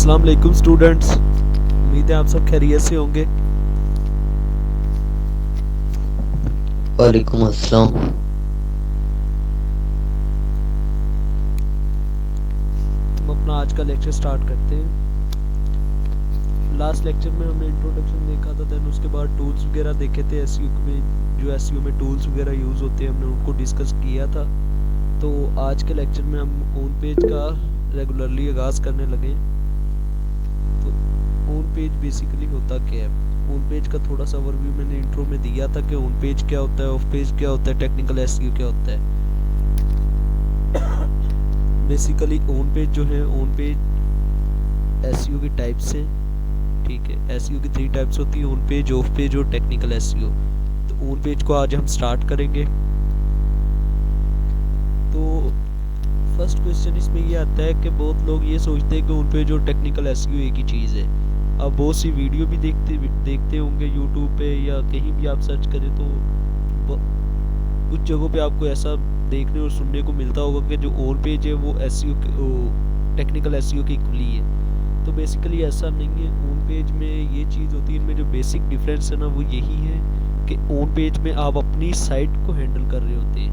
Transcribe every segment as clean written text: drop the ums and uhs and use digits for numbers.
अस्सलाम वालेकुम स्टूडेंट्स। उम्मीद है आप सब खैरियत से होंगे। वालेकुम अस्सलाम। हम अपना आज का लेक्चर स्टार्ट करते हैं। लास्ट लेक्चर में हमने इंट्रोडक्शन देखा था, देन उसके बाद टूल्स वगैरह देखे थे एसईओ में। जो एसईओ में टूल्स वगैरह यूज़ होते हैं हमने उनको डिस्कस किया था। तो आज के लेक्चर में हम ऑन पेज का रेगुलरली आगाज़ करने लगे। तो ऑन पेज बेसिकली होता क्या है, ऑन पेज का थोड़ा सा ओवरव्यू मैंने इंट्रो में दिया था कि ऑन पेज क्या होता है, ऑफ पेज क्या होता है, टेक्निकल एसईओ क्या होता है। बेसिकली ऑन पेज जो है, ऑन पेज एसईओ की टाइप्स हैं। ठीक है, एसईओ की 3 टाइप्स होती है, ऑन पेज, ऑफ पेज और टेक्निकल एसईओ। तो ऑन पेज को आज हम स्टार्ट करेंगे। तो फर्स्ट क्वेश्चन इसमें ये आता है कि बहुत लोग ये सोचते हैं कि ऑन पेज और टेक्निकल एसईओ एक ही चीज़ है। अब बहुत सी वीडियो भी देखते होंगे यूट्यूब पे या कहीं भी आप सर्च करें तो कुछ जगहों पे आपको ऐसा देखने और सुनने को मिलता होगा कि जो ऑन पेज है वो एसईओ टेक्निकल एसईओ की खुली है। तो बेसिकली ऐसा नहीं है। ऑन पेज में ये चीज़ होती है, इनमें जो बेसिक डिफरेंस है ना वो यही है कि ऑन पेज में आप अपनी साइट को हैंडल कर रहे होते हैं।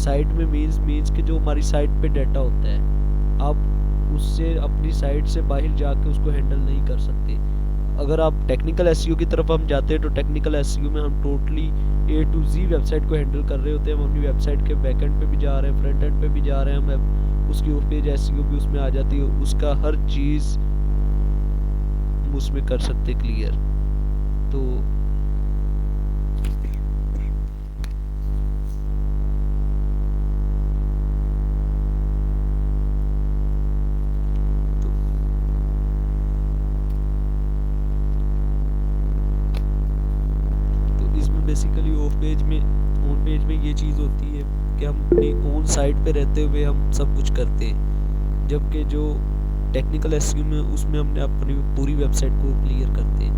साइट में मीन्स कि जो हमारी साइट पे डाटा होता है, आप उससे अपनी साइट से बाहर जाके उसको हैंडल नहीं कर सकते। अगर आप टेक्निकल एसईओ की तरफ हम जाते हैं तो टेक्निकल एसईओ में हम totally A to Z website को हैंडल कर रहे होते हैं। हम अपनी वेबसाइट के बैकएंड पे भी जा रहे हैं, फ्रंट एंड पे भी जा रहे हैं, हम उसकी ऑफ पेज एसईओ भी उसमें आ जाती है, उसका हर चीज़ हम उसमें कर सकते क्लियर। तो तो इसमें बेसिकली ऑफ पेज में, ऑन पेज में ये चीज़ होती है कि हम अपनी ओन साइट पे रहते हुए हम सब कुछ करते हैं, जबकि जो टेक्निकल एसईओ में उसमें हमने अपनी पूरी वेबसाइट को क्लियर करते हैं।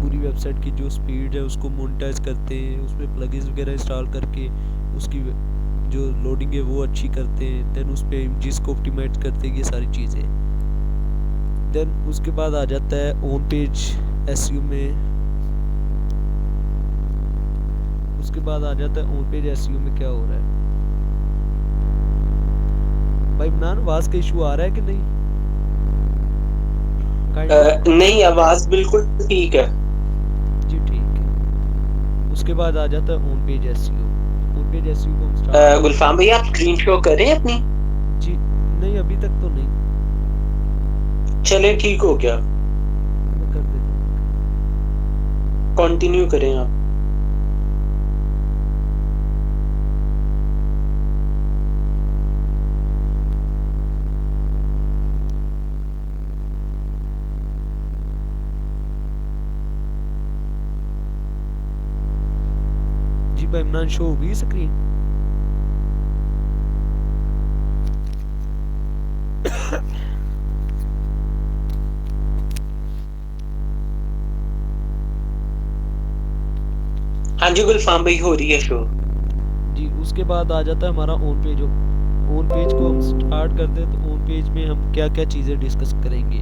पूरी वेबसाइट की जो स्पीड है उसको मोनेटाइज करते हैं, उसमें प्लगइन्स वगैरह इंस्टॉल करके उसकी जो लोडिंग है वो अच्छी करते हैं। देन उस पर इमेजेस को ऑप्टिमाइज करते हैं, ये सारी चीज़ें। देन उसके बाद आ जाता है ऑन पेज एसईओ में। उसके बाद आ जाता है ऑन पेज एसईओ में क्या हो रहा है। भाई इमरान, आवाज़ का इशू आ रहा है कि नहीं? नहीं, आवाज बिल्कुल ठीक है। जी ठीक है। उसके बाद आ जाता है on page SEO. On page SEO को हम स्टार्ट गुलफाम भाई, आप स्क्रीन शो करें अपनी। जी नहीं, अभी तक तो नहीं। चले, ठीक हो गया। मैं कर देता हूँ। कंटिन्यू करें आप। जी भाई इमरान, शो होगी स्क्रीन? हाँ जी गुलफाम भाई, हो रही है शो। जी उसके बाद आ जाता है हमारा ऑन पेज। ऑन पेज को हम स्टार्ट करते हैं तो ऑन पेज में हम क्या क्या चीज़ें डिस्कस करेंगे।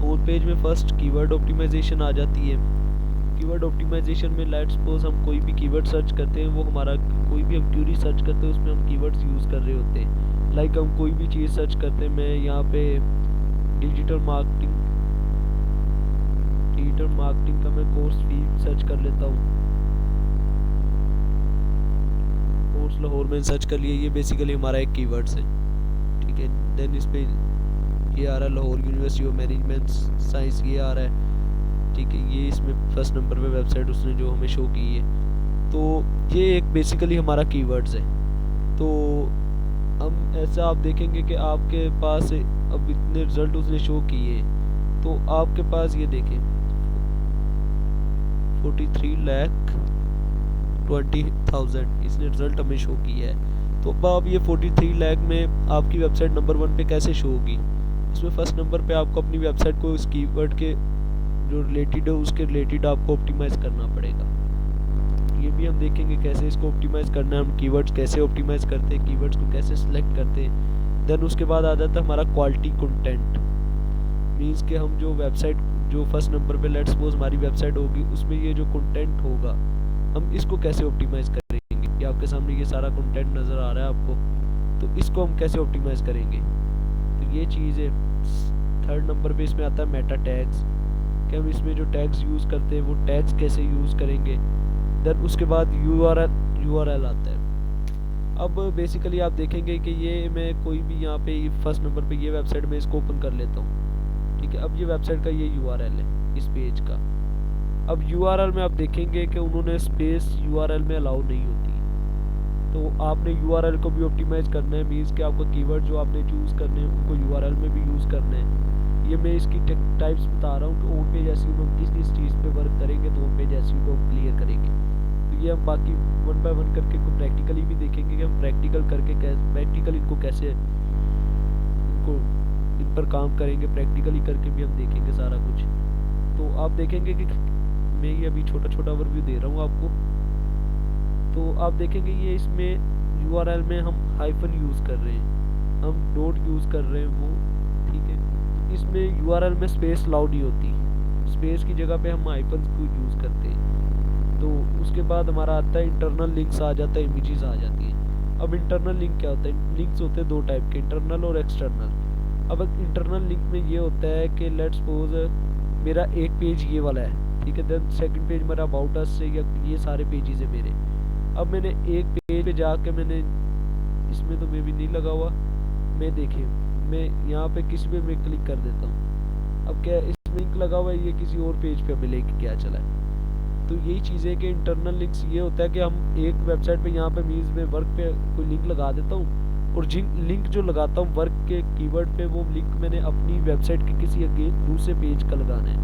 ऑन पेज में फर्स्ट कीवर्ड ऑप्टिमाइजेशन आ जाती है। कीवर्ड ऑप्टिमाइजेशन में लेट्स सपोज हम कोई भी कीवर्ड सर्च करते हैं, वो हमारा कोई भी हम क्यूरी सर्च करते हैं उसमें हम कीवर्ड्स यूज़ कर रहे होते हैं। लाइक हम कोई भी चीज़ सर्च करते हैं, मैं यहाँ पे डिजिटल मार्केटिंग का मैं कोर्स फी सर्च कर लेता हूँ। कोर्स लाहौर में सर्च कर लिए, ये बेसिकली हमारा एक कीवर्ड्स है। ठीक है, देन इस पे ये आ रहा है Lahore university of management science, ये आ रहा है। ठीक है, ये इसमें फर्स्ट नंबर पे वेबसाइट उसने जो हमें शो की है। तो ये एक बेसिकली हमारा कीवर्ड्स है। तो हम ऐसा आप देखेंगे कि आपके पास अब इतने रिजल्ट उसने शो किए, तो आपके पास ये देखें 43,20,000 इसने रिजल्ट हमें शो किया है। तो अब आप ये 43 लाख में आपकी वेबसाइट नंबर 1 पे कैसे शो होगी? इसमें फर्स्ट नंबर पे आपको अपनी वेबसाइट को इस कीवर्ड के जो रिलेटेड है उसके रिलेटेड आपको ऑप्टिमाइज़ करना पड़ेगा। ये भी हम देखेंगे कैसे इसको ऑप्टिमाइज़ करना है, हम कीवर्ड्स कैसे ऑप्टिमाइज़ करते हैं, कीवर्ड्स को कैसे सिलेक्ट करते हैं। देन उसके बाद आ जाता है हमारा क्वालिटी कंटेंट। मीन्स कि हम जो वेबसाइट जो फर्स्ट नंबर पे लेट्स सपोज हमारी वेबसाइट होगी, उसमें ये जो कंटेंट होगा हम इसको कैसे ऑप्टिमाइज करेंगे। कि आपके सामने ये सारा कंटेंट नज़र आ रहा है आपको, तो इसको हम कैसे ऑप्टिमाइज करेंगे। तो ये चीज़ है। थर्ड नंबर पे इसमें आता है मेटा टैग्स, कि हम इसमें जो टैग्स यूज़ करते हैं वो टैग्स कैसे यूज़ करेंगे। देन उसके बाद यूआरएल आता है। अब बेसिकली आप देखेंगे कि ये मैं कोई भी यहाँ पे फर्स्ट नंबर पे ये वेबसाइट में इसको ओपन कर लेता हूँ, ठीक है। अब ये वेबसाइट का ये यूआरएल है इस पेज का। अब यूआरएल में आप देखेंगे कि उन्होंने स्पेस यूआरएल में अलाउ नहीं होती, तो आपने यूआरएल को भी ऑप्टिमाइज करना है। मीन्स कि आपको कीवर्ड जो आपने चूज़ करने हैं उनको यूआरएल में भी यूज़ करना है। ये मैं इसकी टाइप्स बता रहा हूँ कि ऑन पेज एसईओ में हम किस किस चीज़ पे वर्क करेंगे, तो ऑन पेज एसईओ को क्लियर करेंगे। तो ये हम बाकी वन बाय वन करके को प्रैक्टिकली भी देखेंगे कि हम प्रैक्टिकल करके प्रैक्टिकल इनको कैसे इनको इन पर काम करेंगे। प्रैक्टिकली करके भी हम देखेंगे सारा कुछ। तो आप देखेंगे कि मैं ये अभी छोटा छोटा ओवरव्यू दे रहा हूँ आपको। तो आप देखेंगे ये इसमें यूआरएल में हम हाइफन यूज़ कर रहे हैं, हम डॉट यूज़ कर रहे हैं वो, ठीक है। तो इसमें यूआरएल में स्पेस अलाउड नहीं होती, स्पेस की जगह पे हम हाइफन को यूज़ करते हैं। तो उसके बाद हमारा आता है इंटरनल लिंक्स आ जाता है, इमेजेस आ जाती है। अब इंटरनल लिंक क्या होता है। लिंक्स होते हैं दो टाइप के, इंटरनल और एक्सटर्नल। अब इंटरनल लिंक में ये होता है कि लेट्स सपोज मेरा एक पेज ये वाला है, ठीक है। देन सेकंड पेज मेरा अबाउट अस से, या ये सारे पेजेस है मेरे। अब मैंने एक पेज पे जाके मैंने इसमें तो मैं भी नहीं लगा हुआ, मैं देखें मैं यहाँ पे किसी पे मैं क्लिक कर देता हूँ। अब क्या इसमें लिंक लगा हुआ है, ये किसी और पेज पे हमें लेके क्या चला है। तो यही चीज़ है कि इंटरनल लिंक्स ये होता है कि हम एक वेबसाइट पे यहाँ पे मीन्स में वर्क पे कोई लिंक लगा देता हूँ, और जिन लिंक जो लगाता हूँ वर्क के कीवर्ड पे, वो लिंक मैंने अपनी वेबसाइट के किसी दूसरे पेज का लगाना है।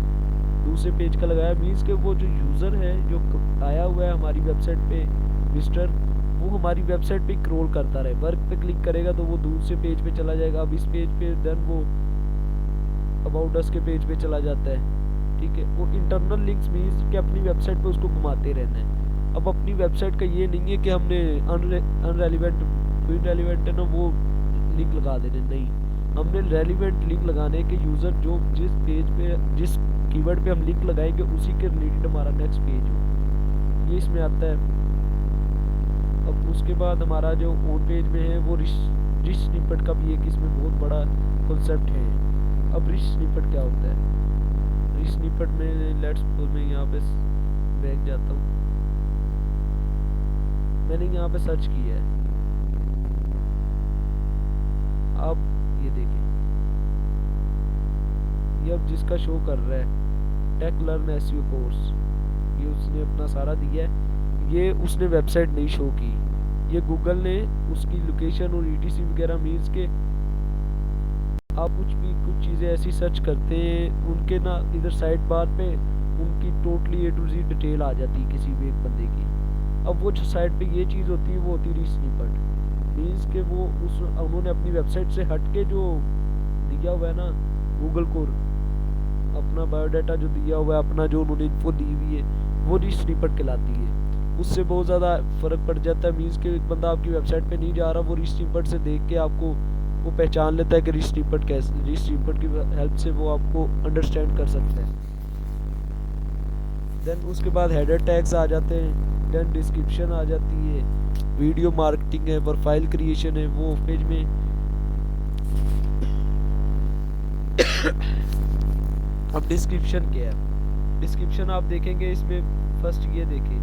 दूसरे पेज का लगाया मीन्स कि वो जो यूज़र है जो आया हुआ है हमारी वेबसाइट पे विजिटर, वो हमारी वेबसाइट पे स्क्रॉल करता रहे। वर्क पे क्लिक करेगा तो वो दूसरे पेज पे चला जाएगा। अब इस पेज पे देन वो अबाउट अस के पेज पे चला जाता है, ठीक है। वो इंटरनल लिंक्स मीन्स कि अपनी वेबसाइट पे उसको घुमाते रहना है। अब अपनी वेबसाइट का ये नहीं है कि हमने अनरेलिवेंट है ना वो लिंक लगा देने, नहीं। हमने रेलिवेंट लिंक लगाने के यूज़र जो जिस पेज पे जिस कीवर्ड पे हम लिंक लगाएंगे उसी के रिलेटेड हमारा नेक्स्ट पेज हो, ये इसमें आता है। अब उसके बाद हमारा जो ऑन पेज में है वो रिच स्निपेट का भी एक इसमें बहुत बड़ा कॉन्सेप्ट है। अब रिच स्निपेट क्या होता है। रिच स्निपेट में लेट्स सपोज मैं यहाँ पे बैक जाता हूँ, मैंने यहाँ पे सर्च किया है। अब ये देखें, ये अब जिसका शो कर रहा है टेक लर्न एसईओ कोर्स, ये उसने अपना सारा दिया है। ये उसने वेबसाइट नहीं शो की, ये गूगल ने उसकी लोकेशन और ईटीसी वगैरह मीन्स के आप कुछ चीज़ें ऐसी सर्च करते हैं उनके ना इधर साइड बार पे उनकी totally A to Z detail आ जाती है किसी भी एक बंदे की। अब वो जो साइड पे ये चीज़ होती है वो होती है रिच स्निपेट, मीन्स के वो उन्होंने अपनी वेबसाइट से हट के जो दिया हुआ है ना गूगल को अपना बायोडाटा जो दिया हुआ है, अपना जो उन्होंने इन्फो दी हुई है, वो रिच स्निपेट कहलाती है। उससे बहुत ज़्यादा फ़र्क पड़ जाता है। मीन्स के एक बंदा आपकी वेबसाइट पे नहीं जा रहा, वो रिच स्निपेट से देख के आपको वो पहचान लेता है कि रिच स्निपेट कैसे, रिच स्निपेट की हेल्प से वो आपको अंडरस्टैंड कर सकते हैं। देन उसके बाद हेडर टैग्स आ जाते हैं, देन डिस्क्रिप्शन आ जाती है, वीडियो मार्केटिंग है, प्रोफाइल क्रिएशन है वो पेज में। अब डिस्क्रिप्शन क्या है। डिस्क्रिप्शन आप देखेंगे इसमें फर्स्ट ये देखें,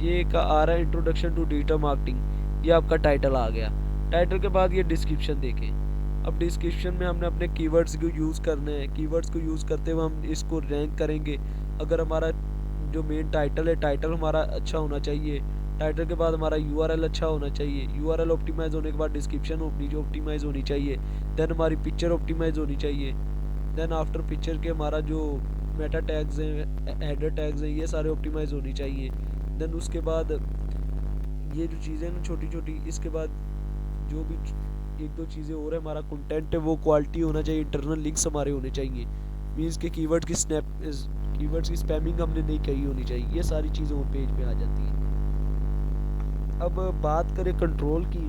ये का आ रहा है इंट्रोडक्शन टू डिजिटल मार्केटिंग, ये आपका टाइटल आ गया। टाइटल के बाद ये डिस्क्रिप्शन देखें। अब डिस्क्रिप्शन में हमने अपने कीवर्ड्स को यूज़ करने हैं। कीवर्ड्स को यूज़ करते हुए हम इसको रैंक करेंगे। अगर हमारा जो मेन टाइटल है, टाइटल हमारा अच्छा होना चाहिए। टाइटल के बाद हमारा यूआरएल अच्छा होना चाहिए। यूआरएल ऑप्टिमाइज होने के बाद डिस्क्रिप्शन ऑप्टिमाइज होनी चाहिए। देन हमारी पिक्चर ऑप्टिमाइज होनी चाहिए। देन आफ्टर पिक्चर के हमारा जो मेटा टैग्स हैं, हेडर टैग्स हैं, ये सारे ऑप्टिमाइज होनी चाहिए। देन उसके बाद ये जो चीज़ें ना छोटी छोटी, इसके बाद जो भी एक दो चीज़ें और है, हमारा कंटेंट है वो क्वालिटी होना चाहिए। इंटरनल लिंक्स हमारे होने चाहिए, मीन्स के कीवर्ड्स की स्पैमिंग हमने नहीं कही होनी चाहिए। ये सारी चीज़ें ऑन पेज पे आ जाती हैं। अब बात करें कंट्रोल की,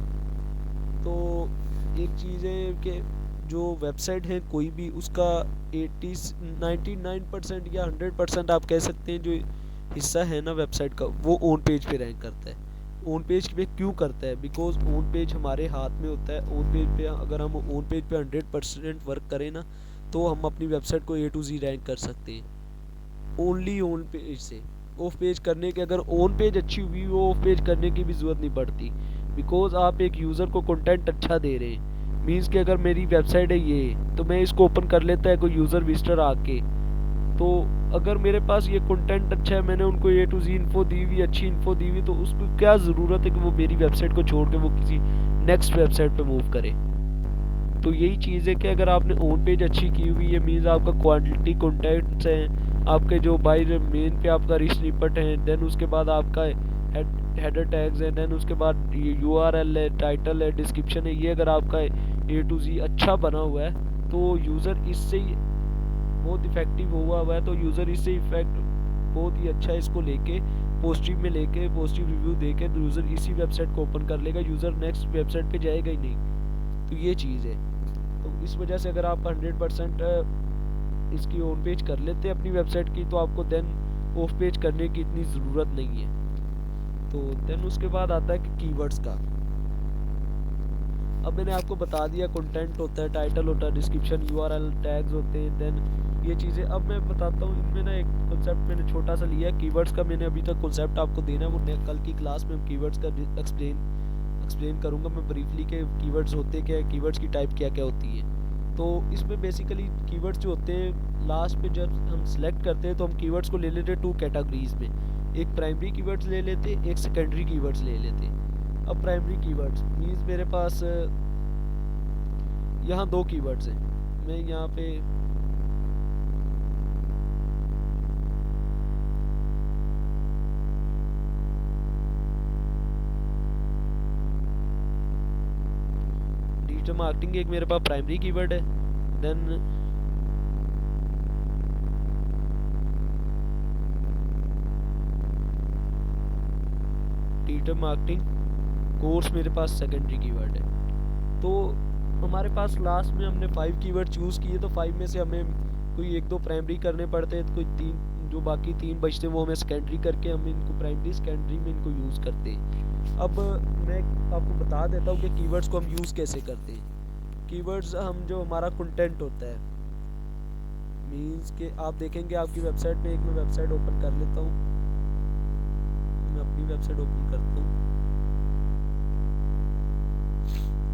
तो एक चीज़ है कि जो वेबसाइट है कोई भी उसका 80 99% या 100% आप कह सकते हैं जो हिस्सा है ना वेबसाइट का वो ऑन पेज पे रैंक करता है। ऑन पेज पे क्यों करता है? बिकॉज ऑन पेज हमारे हाथ में होता है। ऑन पेज पे अगर हम ऑन पेज पे 100% वर्क करें ना तो हम अपनी वेबसाइट को A to Z रैंक कर सकते हैं ओनली ऑन पेज से। ऑफ पेज करने के अगर ऑन पेज अच्छी हुई वो ऑफ पेज करने की भी ज़रूरत नहीं पड़ती। बिकॉज आप एक यूज़र को कंटेंट अच्छा दे रहे हैं। मीन्स कि अगर मेरी वेबसाइट है ये तो मैं इसको ओपन कर लेता है कोई यूज़र विजिटर आके, तो अगर मेरे पास ये कंटेंट अच्छा है, मैंने उनको A to Z इन्फो दी हुई, अच्छी इन्फो दी हुई, तो उसको क्या ज़रूरत है कि वो मेरी वेबसाइट को छोड़ के वो किसी नेक्स्ट वेबसाइट पे मूव करे। तो यही चीज़ है कि अगर आपने ऑन पेज अच्छी की हुई है मीन्स आपका क्वालिटी कॉन्टेंट्स हैं, आपके जो बाई मेन पे आपका रिच स्निपेट है, देन उसके बाद आपका हेडर टैग्स है, देन उसके बाद URL है, टाइटल है, डिस्क्रिप्शन है, ये अगर आपका A to Z अच्छा बना हुआ है तो यूज़र इससे ही बहुत इफेक्टिव हुआ है, तो यूज़र इससे इफेक्ट बहुत ही अच्छा इसको लेके पॉजिटिव में लेके पॉजिटिव रिव्यू देके यूज़र इसी वेबसाइट को ओपन कर लेगा, यूज़र नेक्स्ट वेबसाइट पे जाएगा ही नहीं। तो ये चीज़ है। तो इस वजह से अगर आप 100% इसकी ऑन पेज कर लेते हैं अपनी वेबसाइट की तो आपको देन ऑफ पेज करने की इतनी ज़रूरत नहीं है। तो देन उसके बाद आता है कि कीवर्ड्स का। अब मैंने आपको बता दिया कंटेंट होता है, टाइटल होता है, डिस्क्रिप्शन, URL टैग्स होते हैं, देन ये चीज़ें। अब मैं बताता हूँ इनमें ना एक कॉन्सेप्ट मैंने छोटा सा लिया है कीवर्ड्स का। मैंने अभी तक कॉन्सेप्ट आपको देना है, वो कल की क्लास में कीवर्ड्स का एक्सप्लेन करूँगा मैं ब्रीफली के कीवर्ड्स होते क्या है, कीवर्ड्स की टाइप क्या क्या होती है। तो इसमें बेसिकली कीवर्ड्स जो होते हैं लास्ट पे जब हम सेलेक्ट करते हैं तो हम कीवर्ड्स को ले लेते हैं 2 कैटेगरीज में, एक प्राइमरी कीवर्ड्स ले लेते, एक सेकेंडरी कीवर्ड्स ले लेते। अब प्राइमरी कीवर्ड्स मीन्स मेरे पास यहाँ 2 कीवर्ड्स हैं। मैं यहाँ पे डिजिटल मार्केटिंग एक मेरे पास प्राइमरी कीवर्ड है, देन डिजिटल मार्केटिंग कोर्स मेरे पास सेकेंडरी कीवर्ड है। तो हमारे पास लास्ट में हमने 5 कीवर्ड चूज़ किए, तो 5 में से हमें कोई 1-2 प्राइमरी करने पड़ते हैं, तो कोई 3 जो बाकी 3 बचते हैं वो हमें सेकेंडरी करके हम इनको प्राइमरी सेकेंडरी में इनको यूज़ करते हैं। अब मैं आपको बता देता हूँ कि कीवर्ड्स को हम यूज़ कैसे करते हैं। कीवर्ड्स हम जो हमारा कंटेंट होता है मीन्स कि आप देखेंगे आपकी वेबसाइट पे, एक मैं वेबसाइट ओपन कर लेता हूँ, मैं अपनी वेबसाइट ओपन करता हूँ।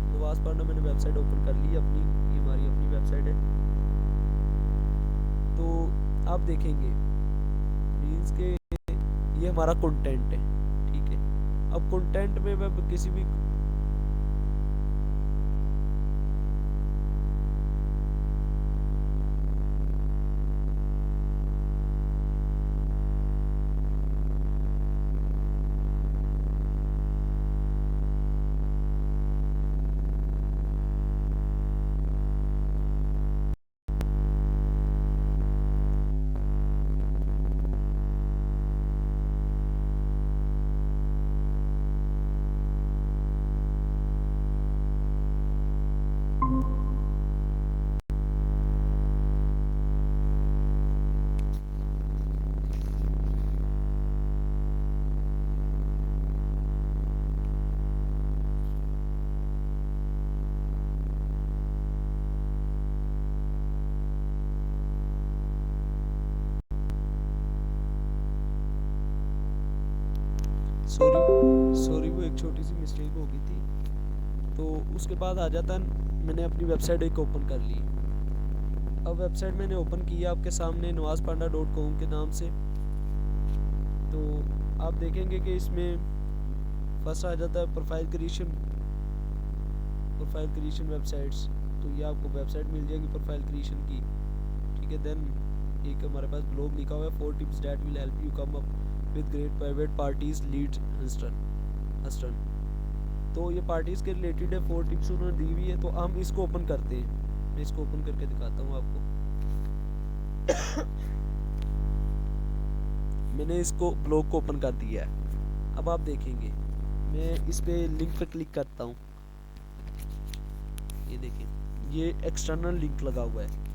नवाज़ पांडा मैंने वेबसाइट ओपन कर ली अपनी, ये हमारी अपनी वेबसाइट है। तो आप देखेंगे मीन्स के ये हमारा कंटेंट है, ठीक है। अब कंटेंट में मैं किसी भी सॉरी वो एक छोटी सी मिस्टेक हो गई थी। तो उसके बाद आ जाता है मैंने अपनी वेबसाइट एक ओपन कर ली। अब वेबसाइट मैंने ओपन किया आपके सामने nawazpanda.com के नाम से। तो आप देखेंगे कि इसमें फर्स्ट आ जाता है प्रोफाइल क्रिएशन वेबसाइट्स। तो ये आपको वेबसाइट मिल जाएगी प्रोफाइल क्रिएशन की, ठीक है। देन एक हमारे पास ब्लॉग लिखा हुआ है 4 tips that will help you come up with great private parties leads Houston. तो ये पार्टीज़ के रिलेटेड है, 4 टिप्स उन्होंने दी हुई है। तो हम इसको ओपन करते हैं, मैं इसको ओपन करके दिखाता हूँ आपको। मैंने इसको ब्लॉग को ओपन कर दिया है। अब आप देखेंगे मैं इस पे लिंक पे क्लिक करता हूँ। ये देखें, ये एक्सटर्नल लिंक लगा हुआ है,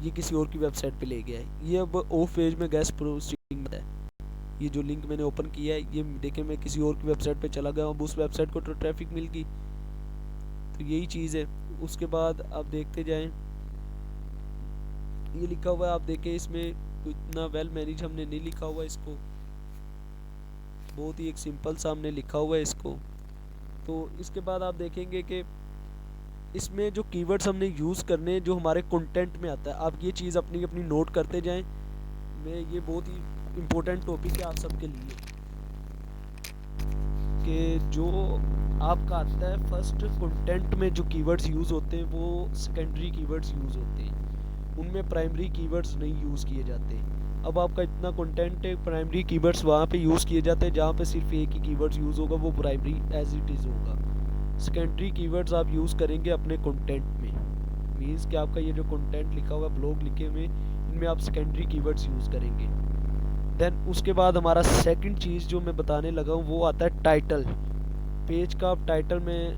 ये किसी और की वेबसाइट पे ले गया है। ये अब ऑफ पेज में गैस प्रोसीडिंग है। ये जो लिंक मैंने ओपन किया है, ये देखें मैं किसी और की वेबसाइट पे चला गया, अब उस वेबसाइट को तो ट्रैफिक मिल गई। तो यही चीज़ है। उसके बाद आप देखते जाएं, ये लिखा हुआ है, आप देखें इसमें इतना वेल मैनेज हमने नहीं लिखा हुआ इसको, बहुत ही एक सिंपल सा हमने लिखा हुआ है इसको। तो इसके बाद आप देखेंगे कि इसमें जो कीवर्ड्स हमने यूज़ करने जो हमारे कंटेंट में आता है, आप ये चीज़ अपनी अपनी नोट करते जाएं। मैं ये बहुत ही इम्पोर्टेंट टॉपिक है आप सबके लिए कि जो आपका आता है फर्स्ट कंटेंट में जो कीवर्ड्स यूज़ होते हैं वो सेकेंडरी कीवर्ड्स यूज़ होते हैं, उनमें प्राइमरी कीवर्ड्स नहीं यूज़ किए जाते। अब आपका इतना कंटेंट है, प्राइमरी कीवर्ड्स वहाँ पे यूज़ किए जाते हैं जहाँ पे सिर्फ एक ही कीवर्ड्स यूज़ होगा, वो प्राइमरी एज इट इज़ होगा। सेकेंडरी कीवर्ड्स आप यूज़ करेंगे अपने कंटेंट में, मीन्स कि आपका ये जो कंटेंट लिखा हुआ ब्लॉग लिखे हुए इनमें आप सेकेंडरी कीवर्ड्स यूज़ करेंगे। देन उसके बाद हमारा सेकंड चीज़ जो मैं बताने लगा हूँ वो आता है टाइटल। पेज का आप टाइटल में,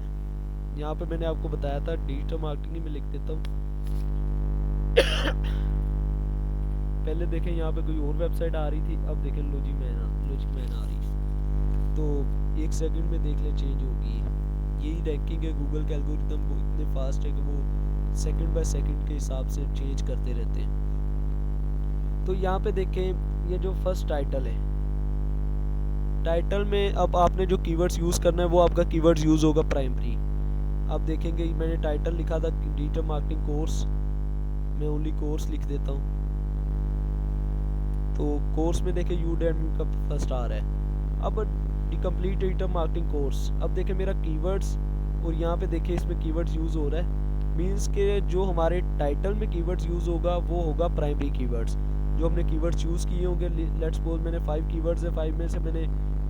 यहाँ पे मैंने आपको बताया था डिजिटल मार्केटिंग में लिख देता हूँ। पहले देखें यहाँ पे कोई और वेबसाइट आ रही थी, अब देखें लॉजिक मैन आ रही है। तो एक सेकंड में देख लें चेंज होगी। यही रैंकिंग है, गूगल के एल्गोरिथम वो इतने फास्ट है कि वो सेकंड बाय सेकंड के हिसाब से चेंज करते रहते हैं। तो यहाँ पे देखें ये जो फर्स्ट टाइटल है, टाइटल में अब आपने जो कीवर्ड्स यूज़ करना है वो आपका कीवर्ड्स यूज़ होगा प्राइमरी। आप देखेंगे मैंने टाइटल लिखा था डिजिटल मार्केटिंग कोर्स, मैं ओनली कोर्स लिख देता हूँ। तो कोर्स में देखें यूडेमी का फर्स्ट आ रहा है। अब कंप्लीट डिजिटल मार्केटिंग कोर्स, अब देखें मेरा कीवर्ड्स और यहाँ पे देखें इसमें कीवर्ड्स यूज़ हो रहा है, मींस के जो हमारे टाइटल में कीवर्ड्स यूज़ होगा वो होगा प्राइमरी कीवर्ड्स। जो हमने कीवर्ड्स यूज़ किए होंगे, लेट्स सपोज मैंने 5 कीवर्ड्स है, 5 में से मैंने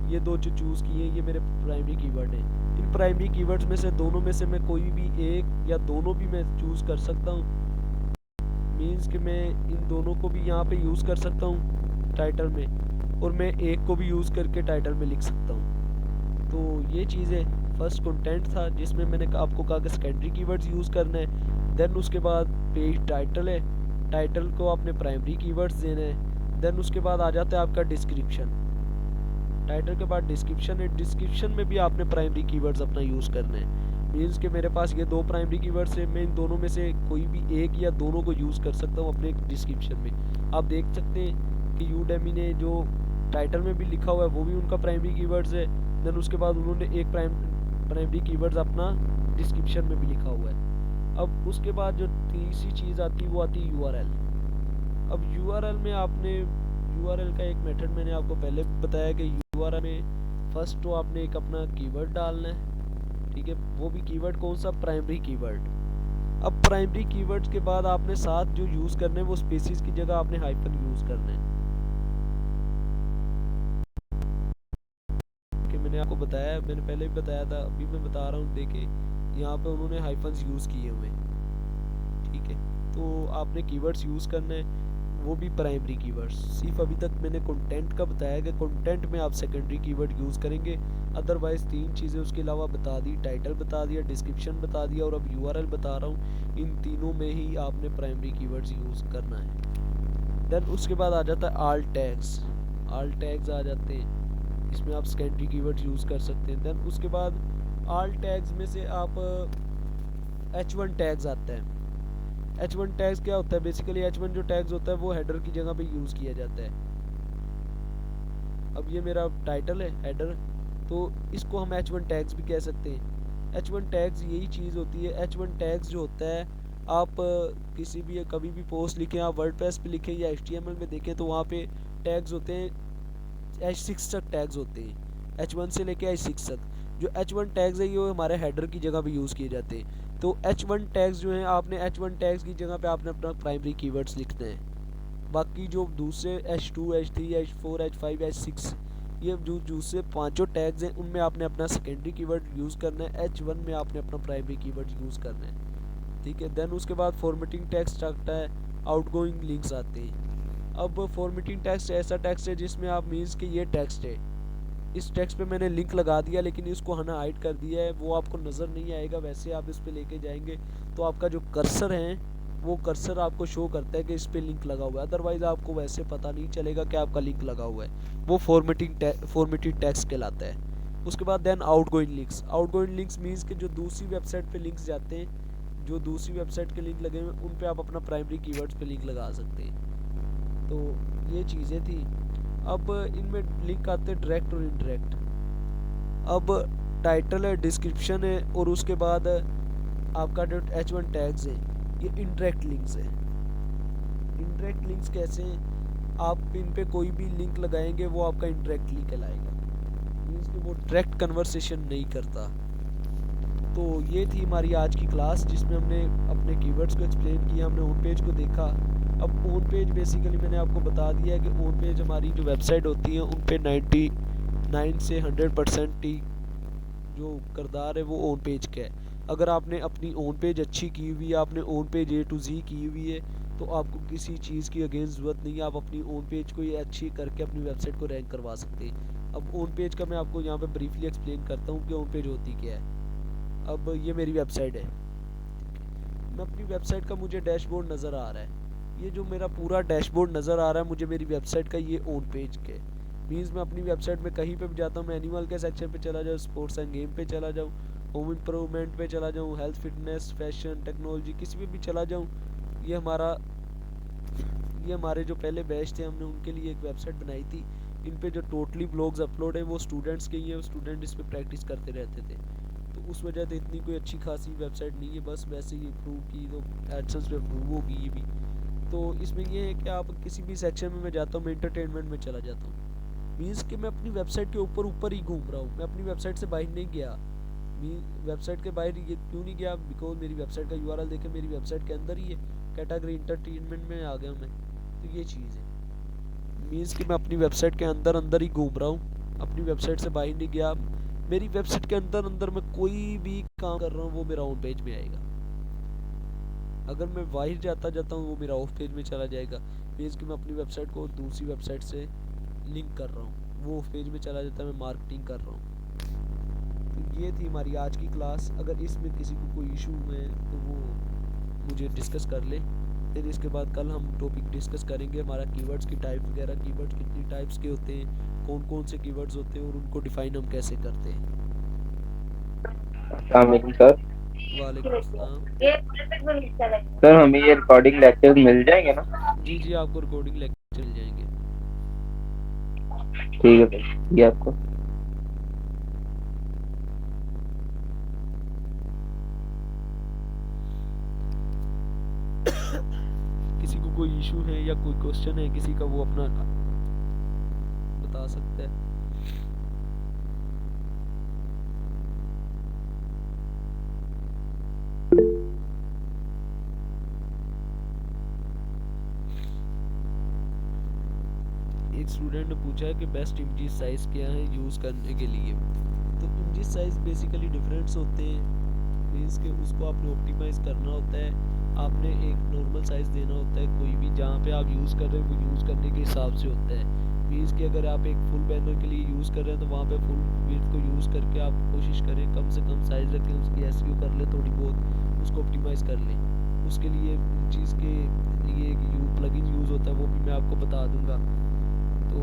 ये 2 जो चूज़ किए ये मेरे प्राइमरी कीवर्ड हैं। इन प्राइमरी कीवर्ड्स में से दोनों में से मैं कोई भी एक या दोनों भी मैं चूज़ कर सकता हूँ, मींस कि मैं इन दोनों को भी यहाँ पे यूज़ कर सकता हूँ टाइटल में, और मैं एक को भी यूज़ करके टाइटल में लिख सकता हूँ। तो ये चीज़ है। फर्स्ट कंटेंट था जिसमें मैंने आपको कहा कि सेकेंडरी कीवर्ड्स यूज़ करना है। देन उसके बाद पेज टाइटल है, टाइटल को आपने प्राइमरी कीवर्ड्स देना है। देन उसके बाद आ जाता है आपका डिस्क्रिप्शन, टाइटल के बाद डिस्क्रिप्शन है, डिस्क्रिप्शन में भी आपने प्राइमरी कीवर्ड्स अपना यूज़ करना है। मीन्स कि मेरे पास ये 2 प्राइमरी कीवर्ड्स है, मैं इन दोनों में से कोई भी एक या दोनों को यूज़ कर सकता हूँ अपने डिस्क्रिप्शन में। आप देख सकते हैं कि यूडेमी ने जो टाइटल में भी लिखा हुआ है वो भी उनका प्राइमरी कीवर्ड्स है। देन उसके बाद उन्होंने एक प्राइमरी कीवर्ड्स अपना डिस्क्रिप्शन में भी लिखा हुआ है। अब उसके बाद जो तीसरी चीज़ आती है वो आती है यूआरएल। अब यूआरएल में आपने यूआरएल का एक मेथड मैंने आपको पहले बताया कि यूआरएल में फर्स्ट तो आपने एक अपना कीवर्ड डालना है, ठीक है, वो भी कीवर्ड कौन सा, प्राइमरी कीवर्ड। अब प्राइमरी कीवर्ड्स के बाद आपने साथ जो यूज़ करने हैं वो स्पेसिस की जगह आपने हाइफन यूज़ करना है। कि मैंने आपको बताया, मैंने पहले भी बताया था, अभी मैं बता रहा हूँ, देखे यहाँ पे उन्होंने हाइफन्स यूज़ किए हुए, ठीक है। तो आपने कीवर्ड्स यूज़ करना है, वो भी प्राइमरी कीवर्ड्स। सिर्फ अभी तक मैंने कंटेंट का बताया कि कंटेंट में आप सेकेंडरी कीवर्ड यूज़ करेंगे, अदरवाइज़ 3 चीज़ें उसके अलावा बता दी, टाइटल बता दिया, डिस्क्रिप्शन बता दिया और अब यूआरएल बता रहा हूँ। इन तीनों में ही आपने प्राइमरी कीवर्ड्स यूज़ करना है। देन उसके बाद आ जाता है आल टैग्स, आल टैग्स आ जाते हैं, इसमें आप सेकेंडरी कीवर्ड्स यूज़ कर सकते हैं। देन उसके बाद आल टैग्स में से आप H1 टैग्स आता है। H1 टैग्स क्या होता है, बेसिकली H1 जो टैग्स होता है वो हेडर की जगह पे यूज़ किया जाता है। अब ये मेरा टाइटल है हेडर, तो इसको हम H1 टैग्स भी कह सकते हैं। H1 टैग्स यही चीज़ होती है। H1 टैग्स जो होता है, आप किसी भी कभी भी पोस्ट लिखें, आप वर्डप्रेस पे लिखें या HTML में देखें तो वहाँ पे टैग्स होते हैं, H6 तक टैग्स होते हैं, H1 से लेके H6 तक। जो H1 टैग्स है ये हमारे हेडर की जगह भी यूज़ किए जाते हैं। तो H1 टैग्स जो हैं, आपने H1 टैग्स की जगह पे आपने अपना प्राइमरी कीवर्ड्स लिखते हैं। बाकी जो दूसरे H2 H3 H4 H5 H6 ये जो दूसरे 5 टैग्स हैं उनमें आपने अपना सेकेंडरी कीवर्ड यूज़ करना है, H1 में आपने अपना प्राइमरी कीवर्ड यूज़ करना है, ठीक है। देन उसके बाद फॉर्मेटिंग टेक्स्ट आता है, आउटगोइंग लिंक्स आते हैं। अब फॉर्मेटिंग टेक्स्ट ऐसा टेक्स्ट है जिसमें आप मीन्स कि ये टेक्स्ट है, इस टेक्स्ट पे मैंने लिंक लगा दिया, लेकिन इसको हमने हाइड कर दिया है, वो आपको नज़र नहीं आएगा। वैसे आप इस पे लेके जाएंगे तो आपका जो कर्सर है वो कर्सर आपको शो करता है कि इस पे लिंक लगा हुआ है, अदरवाइज़ आपको वैसे पता नहीं चलेगा कि आपका लिंक लगा हुआ है। वो फॉर्मेटेड टेक्स्ट कहलाता है। उसके बाद देन आउटगोइंग लिंक्स मीन्स कि जो दूसरी वेबसाइट पे लिंक्स जाते हैं, जो दूसरी वेबसाइट के लिंक लगे हुए हैं उन पे आप अपना प्राइमरी कीवर्ड्स पे लिंक लगा सकते हैं। तो ये चीज़ें थी। अब इनमें लिंक आते हैं डायरेक्ट और इनडायरेक्ट। अब टाइटल है, डिस्क्रिप्शन है, और उसके बाद आपका जो H1 टैग्स है, ये इनडायरेक्ट लिंक्स है। इनडायरेक्ट लिंक्स कैसे हैं? आप इन पे कोई भी लिंक लगाएंगे वो आपका इनडायरेक्टली कहलाएगा, मीन्स कि वो डायरेक्ट कन्वर्सेशन नहीं करता। तो ये थी हमारी आज की क्लास, जिसमें हमने अपने कीवर्ड्स को एक्सप्लेन किया, हमने ऑन पेज को देखा। अब ऑन पेज बेसिकली मैंने आपको बता दिया है कि ऑन पेज हमारी जो वेबसाइट होती है उन पे 99 से 100% ही जो किरदार है वो ऑन पेज का है। अगर आपने अपनी ऑन पेज अच्छी की हुई है, आपने on page A to Z की हुई है, तो आपको किसी चीज़ की अगेंस्ट ज़रूरत नहीं है। आप अपनी ऑन पेज को ये अच्छी करके अपनी वेबसाइट को रैंक करवा सकते हैं। अब ऑन पेज का मैं आपको यहाँ पे ब्रीफली एक्सप्लेन करता हूँ कि ऑन पेज होती क्या है। अब ये मेरी वेबसाइट है, मैं अपनी वेबसाइट का मुझे डैशबोर्ड नज़र आ रहा है। ये जो मेरा पूरा डैशबोर्ड नज़र आ रहा है मुझे मेरी वेबसाइट का, ये ऑन पेज के मीन्स मैं अपनी वेबसाइट में कहीं पे भी जाता हूँ, मैं एनिमल के सेक्शन पे चला जाऊँ, स्पोर्ट्स एंड गेम पे चला जाऊँ, होम इम्प्रूवमेंट पे चला जाऊँ, हेल्थ फिटनेस फैशन टेक्नोलॉजी किसी पे भी चला जाऊँ, ये हमारे जो पहले बैच थे हमने उनके लिए एक वेबसाइट बनाई थी। इन पे जो टोटली ब्लॉग्स अपलोड है वो स्टूडेंट्स के ही हैं, स्टूडेंट इस पर प्रैक्टिस करते रहते थे। तो उस वजह से इतनी कोई अच्छी खासी वेबसाइट नहीं है, बस वैसे ही अप्रूव की तो एडसेंस पे अप्रूव होगी ये भी। तो इसमें ये है कि आप किसी भी सेक्शन में मैं जाता हूँ, मैं इंटरटेनमेंट में चला जाता हूँ, मीन्स कि मैं अपनी वेबसाइट के ऊपर ऊपर ही घूम रहा हूँ, मैं अपनी वेबसाइट से बाहर नहीं गया। वेबसाइट के बाहर ये क्यों नहीं गया? बिकॉज मेरी वेबसाइट का यूआरएल देखे मेरी वेबसाइट के अंदर ही है, कैटेगरी इंटरटेनमेंट में आ गया मैं। तो ये चीज़ है, मीन्स कि मैं अपनी वेबसाइट के अंदर अंदर ही घूम रहा हूँ, अपनी वेबसाइट से बाहर नहीं गया। मेरी वेबसाइट के अंदर अंदर मैं कोई भी काम कर रहा हूँ वो मेरा होम पेज में आएगा। अगर मैं बाहर जाता हूँ वो मेरा ऑफ पेज में चला जाएगा, मीन्स कि मैं अपनी वेबसाइट को दूसरी वेबसाइट से लिंक कर रहा हूँ, वो ऑफ पेज में चला जाता है, मैं मार्केटिंग कर रहा हूँ। तो ये थी हमारी आज की क्लास। अगर इसमें किसी को कोई इशू है तो वो मुझे डिस्कस कर ले। फिर इसके बाद कल हम टॉपिक डिस्कस करेंगे हमारा कीवर्ड्स की टाइप वगैरह, कीवर्ड्स कितनी टाइप्स के होते हैं, कौन कौन से कीवर्ड्स होते हैं और उनको डिफाइन हम कैसे करते हैं। अस्सलाम वालेकुम सर। वालेकुम अस्सलाम। सर हमें ये रिकॉर्डिंग लेक्चर मिल जाएंगे ना? जी जी, आपको रिकॉर्डिंग लेक्चर मिल जाएंगे। ठीक है सर, ये आपको। किसी को कोई इशू है या कोई क्वेश्चन है किसी का, वो अपना बता सकता है। एक स्टूडेंट ने पूछा है कि बेस्ट इमेज साइज क्या है यूज़ करने के लिए। तो इमेज साइज बेसिकली डिफरेंट्स होते हैं, मीन्स कि उसको आपने ऑप्टिमाइज़ करना होता है। आपने एक नॉर्मल साइज़ देना होता है, कोई भी जहाँ पे आप यूज़ कर रहे हैं वो यूज़ करने के हिसाब से होता है। मीन्स कि अगर आप एक फुल बैनर के लिए यूज़ कर रहे हैं तो वहाँ पे फुल विड्थ को यूज़ करके आप कोशिश करें कम से कम साइज़ रखें, उसकी एसईओ कर ले थोड़ी बहुत, उसको ऑप्टिमाइज़ कर लें। उसके लिए चीज़ के लिए एक प्लगइन यूज़ होता है, वो भी मैं आपको बता दूँगा। तो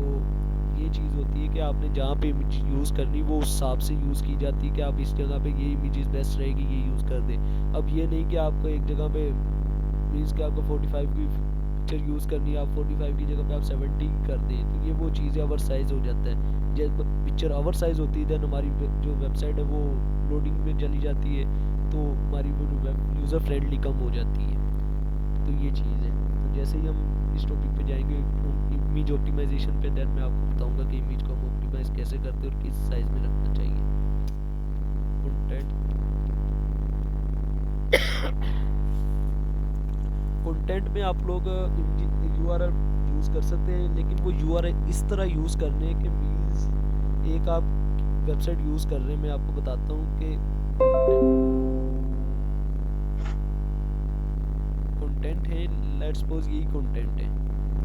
ये चीज़ होती है कि आपने जहाँ पे इमेज यूज़ करनी वो उस हिसाब से यूज़ की जाती है कि आप इस जगह पे ये इमेजेस बेस्ट रहेगी ये यूज़ कर दें। अब ये नहीं कि आपको एक जगह पे मीन्स कि आपको 45 की पिक्चर यूज़ करनी है, आप 45 की जगह पे आप 70 कर दें, तो ये वो चीज़ें ओवर साइज़ हो जाता है। जब पिक्चर ओवर साइज़ होती है देन हमारी जो वेबसाइट है वो लोडिंग में चली जाती है, तो हमारी वो यूज़र फ्रेंडली कम हो जाती है। तो ये चीज़ है। तो जैसे ही हम इस टॉपिक पे जाएंगे इमेज ऑप्टिमाइजेशन पे, देन मैं आपको बताऊंगा कि इमेज को हम ऑप्टिमाइज कैसे करते हैं और किस साइज में रखना चाहिए। कंटेंट में आप लोग यूआरएल यूज़ कर सकते हैं, लेकिन वो यूआरएल इस तरह यूज़ करने के मीन्स एक आप वेबसाइट यूज़ कर रहे हैं, मैं आपको बताता हूँ कि कंटेंट है, लेट्स सपोज यही कंटेंट है।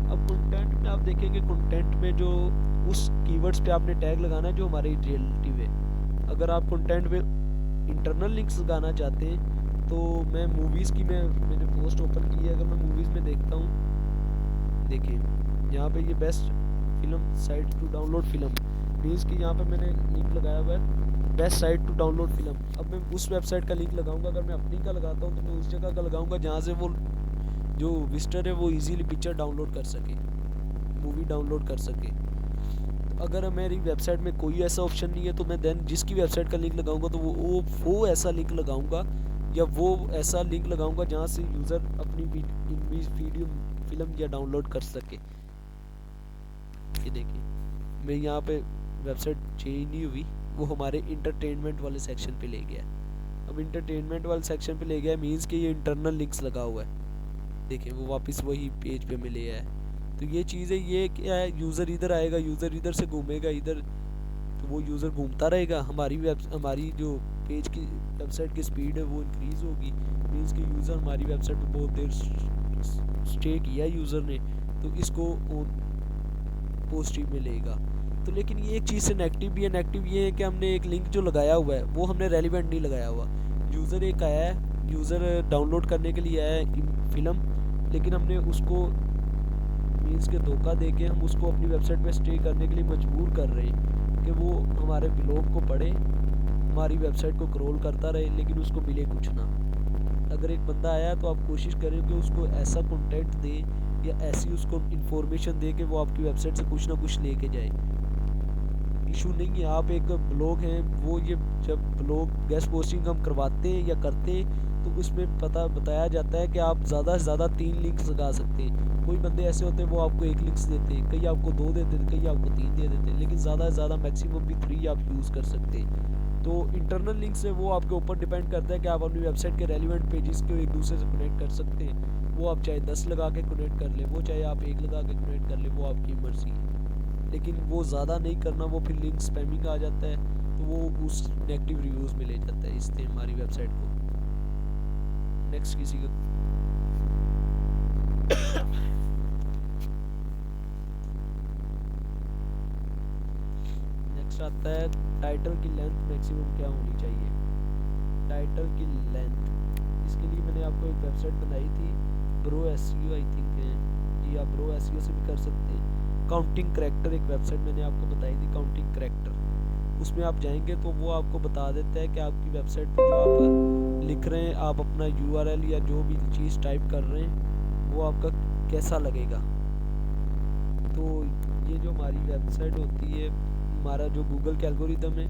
अब कंटेंट में आप देखेंगे कंटेंट में जो उस कीवर्ड्स पे आपने टैग लगाना है जो हमारे रिलेटिव है। अगर आप कंटेंट में इंटरनल लिंक्स लगाना चाहते हैं तो मैं मूवीज़ की मैंने पोस्ट ओपन की है। अगर मैं मूवीज़ में देखता हूँ, देखिए यहाँ पे ये best film site to download film means कि यहाँ पे मैंने लिंक लगाया हुआ है best site to download film. अब मैं उस वेबसाइट का लिंक लगाऊंगा। अगर मैं अपनी का लगाता हूँ तो मैं उस जगह का लगाऊंगा जहाँ से वो जो विजिटर है वो इजीली पिक्चर डाउनलोड कर सके, मूवी डाउनलोड कर सके। तो अगर मेरी वेबसाइट में कोई ऐसा ऑप्शन नहीं है तो मैं देन जिसकी वेबसाइट का लिंक लगाऊंगा तो वो ऐसा लिंक लगाऊंगा या वो ऐसा लिंक लगाऊंगा जहाँ से यूज़र अपनी वीडियो फिल्म या डाउनलोड कर सके। ये देखिए मैं यहाँ पे वेबसाइट चेंज नहीं हुई, वो हमारे इंटरटेनमेंट वाले सेक्शन पे ले गया। अब इंटरटेनमेंट वाले सेक्शन पे ले गया मीन्स कि ये इंटरनल लिंक्स लगा हुआ है। देखिए वो वापस वही पेज पे में ले आया है। तो ये चीज़ है, ये क्या है, यूज़र इधर आएगा, यूज़र इधर से घूमेगा इधर, तो वो यूज़र घूमता रहेगा। हमारी जो पेज की वेबसाइट की स्पीड है वो इंक्रीज़ होगी। मीन्स कि यूज़र हमारी वेबसाइट पर बहुत देर स्टे किया यूज़र ने, तो इसको पॉजिटिव में लेगा। तो लेकिन ये एक चीज़ से नेगेटिव भी है। नेगेटिव ये है कि हमने एक लिंक जो लगाया हुआ है वो हमने रेलिवेंट नहीं लगाया हुआ। यूज़र एक आया है, यूज़र डाउनलोड करने के लिए आया है फिल्म, लेकिन हमने उसको मीन्स के धोखा दे के हम उसको अपनी वेबसाइट पे स्टे करने के लिए मजबूर कर रहे हैं कि वो हमारे ब्लॉग को पढ़े, हमारी वेबसाइट को क्रॉल करता रहे, लेकिन उसको मिले कुछ ना। अगर एक बंदा आया तो आप कोशिश करें कि उसको ऐसा कंटेंट दें या ऐसी उसको इन्फॉर्मेशन दे कि वो आपकी वेबसाइट से कुछ ना कुछ लेके जाए। इशू नहीं है, आप एक ब्लॉग हैं, वो ये जब ब्लॉग गेस्ट पोस्टिंग हम करवाते हैं या करते हैं तो उसमें बताया जाता है कि आप ज़्यादा से ज़्यादा 3 लिंक्स लगा सकते हैं। कोई बंदे ऐसे होते हैं वो आपको 1 लिंक्स देते हैं, कई आपको 2 देते हैं, कई आपको 3 दे देते हैं, लेकिन ज़्यादा से ज़्यादा मैक्सिमम भी 3 आप यूज़ कर सकते हैं। तो इंटरनल लिंक्स है वो आपके ऊपर डिपेंड करता है कि आप अपनी वेबसाइट के रेलिवेंट पेजेस को एक दूसरे से कनेक्ट कर सकते हैं। वो आप चाहे 10 लगा के कनेक्ट कर ले, वो चाहे आप 1 लगा के कनेक्ट कर ले, वो आपकी मर्जी है। लेकिन वो ज़्यादा नहीं करना, वो फिर लिंक स्पैमिंग आ जाता है, तो वो उस नेगेटिव रिव्यूज़ में ले जाता है इससे हमारी वेबसाइट को। नेक्स्ट किसी का नेक्स्ट आता है टाइटल की लेंथ मैक्सिमम क्या होनी चाहिए। टाइटल की लेंथ, इसके लिए मैंने आपको एक वेबसाइट बनाई थी ब्रो एसईओ आई थिंक है जी, आप ब्रो एसईओ से भी कर सकते हैं। काउंटिंग करैक्टर एक वेबसाइट मैंने आपको बताई थी, काउंटिंग करैक्टर, उसमें आप जाएंगे तो वो आपको बता देता है कि आपकी वेबसाइट पे जो आप लिख रहे हैं, आप अपना यूआरएल या जो भी चीज़ टाइप कर रहे हैं वो आपका कैसा लगेगा। तो ये जो हमारी वेबसाइट होती है, हमारा जो गूगल के एल्गोरिदम है,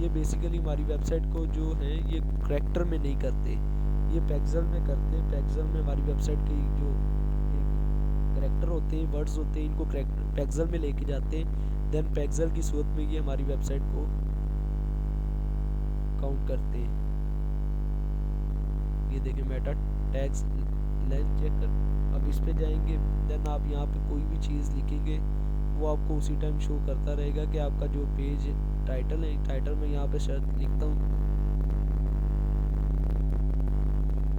ये बेसिकली हमारी वेबसाइट को जो है ये करैक्टर में नहीं करते, ये पैक्सल में करते हैं। पैक्सल में हमारी वेबसाइट की जो करैक्टर होते हैं, वर्ड्स होते हैं, इनको पैक्सल में लेके जाते हैं। देन पैक्सल की सूरत में ये हमारी वेबसाइट को काउंट करते हैं। ये देखें मेटा टैग्स लेंथ चेक कर, अब इस पे जाएंगे, देन आप यहाँ पे कोई भी चीज़ लिखेंगे वो आपको उसी टाइम शो करता रहेगा कि आपका जो पेज टाइटल है, टाइटल में यहाँ पे शर्त लिखता हूँ,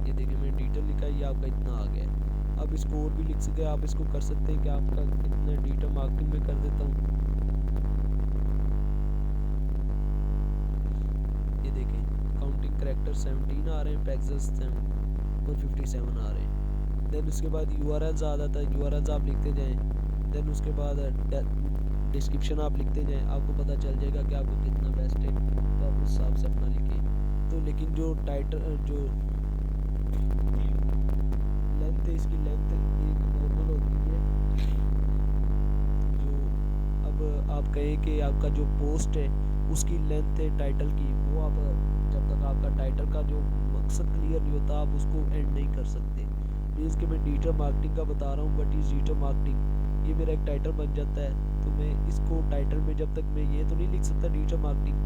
ये देखिए मैंने डिटेल लिखा है, ये आपका इतना आ गया है। अब इसको और भी लिख सके, आप इसको कर सकते हैं कि आपका कितना डिटेल मार्किंग में कर देता हूँ। ये देखें काउंटिंग करैक्टर 17 आ रहे हैं, पैक्सल्स 157 आ रहे हैं। देन उसके बाद यूआरएल्स आ जाता है, यूआरएल्स आप लिखते जाएं। देन उसके बाद डिस्क्रिप्शन आप लिखते जाएं, आपको पता चल जाएगा कि आपको कितना बेस्ट है, तो आप उस हिसाब से अपना लिखें। तो लेकिन जो टाइटल जो लेंथ है, इसकी लेंथ एक नॉर्मल होती है। जो अब आप कहें कि आपका जो पोस्ट है उसकी लेंथ है टाइटल की, वो आप जब तक आपका टाइटल का जो मकसद क्लियर नहीं होता आप उसको एंड नहीं कर सकते। मीन्स कि मैं डिजिटल मार्केटिंग का बता रहा हूँ, व्हाट इज़ डिजिटल मार्केटिंग, ये मेरा एक टाइटल बन जाता है, तो मैं इसको टाइटल में जब तक मैं ये तो नहीं लिख सकता डिजिटल मार्केटिंग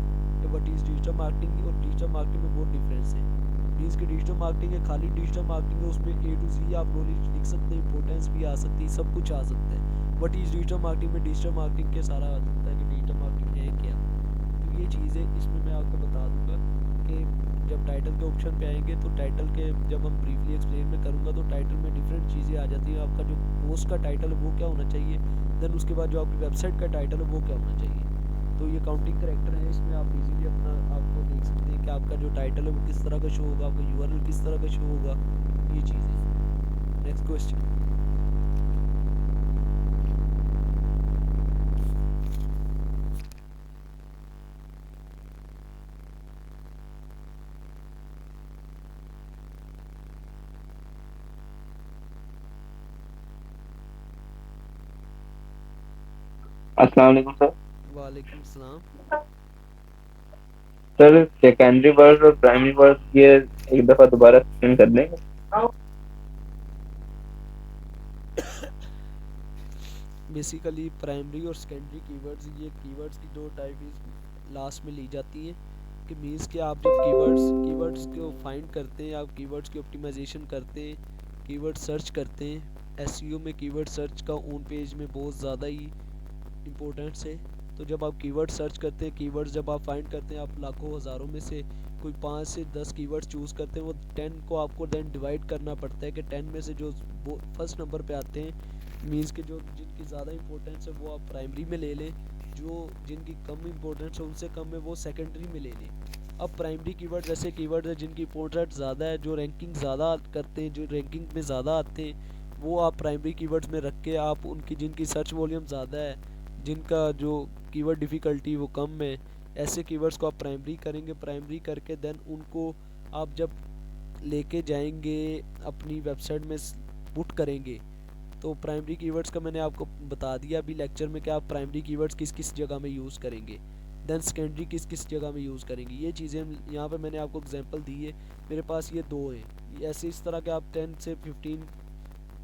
कि व्हाट इज़ डिजिटल मार्केटिंग, और डिजिटल मार्केटिंग में बहुत डिफरेंस है। मीन्स कि डिजिटल मार्केटिंग है, खाली डिजिटल मार्केटिंग है, उसमें A to Z आप नॉलेज लिख सकते हैं, इंपॉर्टेंस भी आ सकती है, सब कुछ आ सकता है। व्हाट इज़ डिजिटल मार्केटिंग में डिजिटल मार्केटिंग के सारा आ सकता है कि डिजिटल मार्केटिंग है क्या। तो ये चीज़ है, इसमें मैं आपको बता दूंगा कि जब टाइटल के ऑप्शन पे आएंगे तो टाइटल के जब हम ब्रीफली एक्सप्लेन में करूँगा तो टाइटल में डिफरेंट चीज़ें आ जाती हैं। आपका जो पोस्ट का टाइटल है वो क्या होना चाहिए, देन उसके बाद जो आपकी वेबसाइट का टाइटल है वो क्या होना चाहिए। तो ये काउंटिंग करेक्टर है, इसमें आप इजीली अपना आपको देख सकते हैं कि आपका जो टाइटल है वो किस तरह का शो होगा, आपका यूआरएल किस तरह का शो होगा, ये चीज़ें। Next question. अस्सलाम वालेकुम सर। वालेकुम सलाम। सर सेकेंडरी वर्ड और प्राइमरी वर्ड ये एक दफा दोबारा एक्सप्लेन कर देंगे? बेसिकली प्राइमरी और सेकेंडरी कीवर्ड्स, ये कीवर्ड्स की दो टाइप लास्ट में ली जाती हैं कि मीन्स कि आप जब कीवर्ड्स को फाइंड करते हैं, आप कीवर्ड्स की ऑप्टिमाइजेशन करते हैं, कीवर्ड सर्च करते हैं। एसईओ में कीवर्ड सर्च का ऑन पेज में बहुत ज़्यादा ही इम्पोर्टेंस है। तो जब आप कीवर्ड सर्च करते हैं, कीवर्ड्स जब आप फाइंड करते हैं, आप लाखों हज़ारों में से कोई 5 से 10 कीवर्ड्स चूज़ करते हैं, वो 10 को आपको देन डिवाइड करना पड़ता है कि 10 में से जो वो फर्स्ट नंबर पे आते हैं, मीन्स कि जो जिनकी ज़्यादा इंपॉर्टेंस है वो आप प्राइमरी में ले लें, जो जिनकी कम इंपॉर्टेंस है उनसे कम है वो सेकेंडरी में ले लें। अब प्राइमरी कीवर्ड ऐसे कीवर्ड है जिनकी इंपॉर्टेंस ज़्यादा है, जो रैंकिंग ज़्यादा करते हैं, जो रैंकिंग में ज़्यादा आते हैं, वो आप प्राइमरी कीवर्ड्स में रख के आप उनकी जिनकी सर्च वॉल्यूम ज़्यादा है, जिनका जो कीवर्ड डिफ़िकल्टी वो कम है, ऐसे कीवर्ड्स को आप प्राइमरी करेंगे। प्राइमरी करके देन उनको आप जब लेके जाएंगे अपनी वेबसाइट में पुट करेंगे, तो प्राइमरी कीवर्ड्स का मैंने आपको बता दिया अभी लेक्चर में कि आप प्राइमरी कीवर्ड्स किस किस जगह में यूज़ करेंगे, देन सेकेंडरी किस किस जगह में यूज़ करेंगे। ये चीज़ें यहाँ पे मैंने आपको एग्जांपल दी है, मेरे पास ये दो हैं। ऐसे इस तरह के आप 10 से 15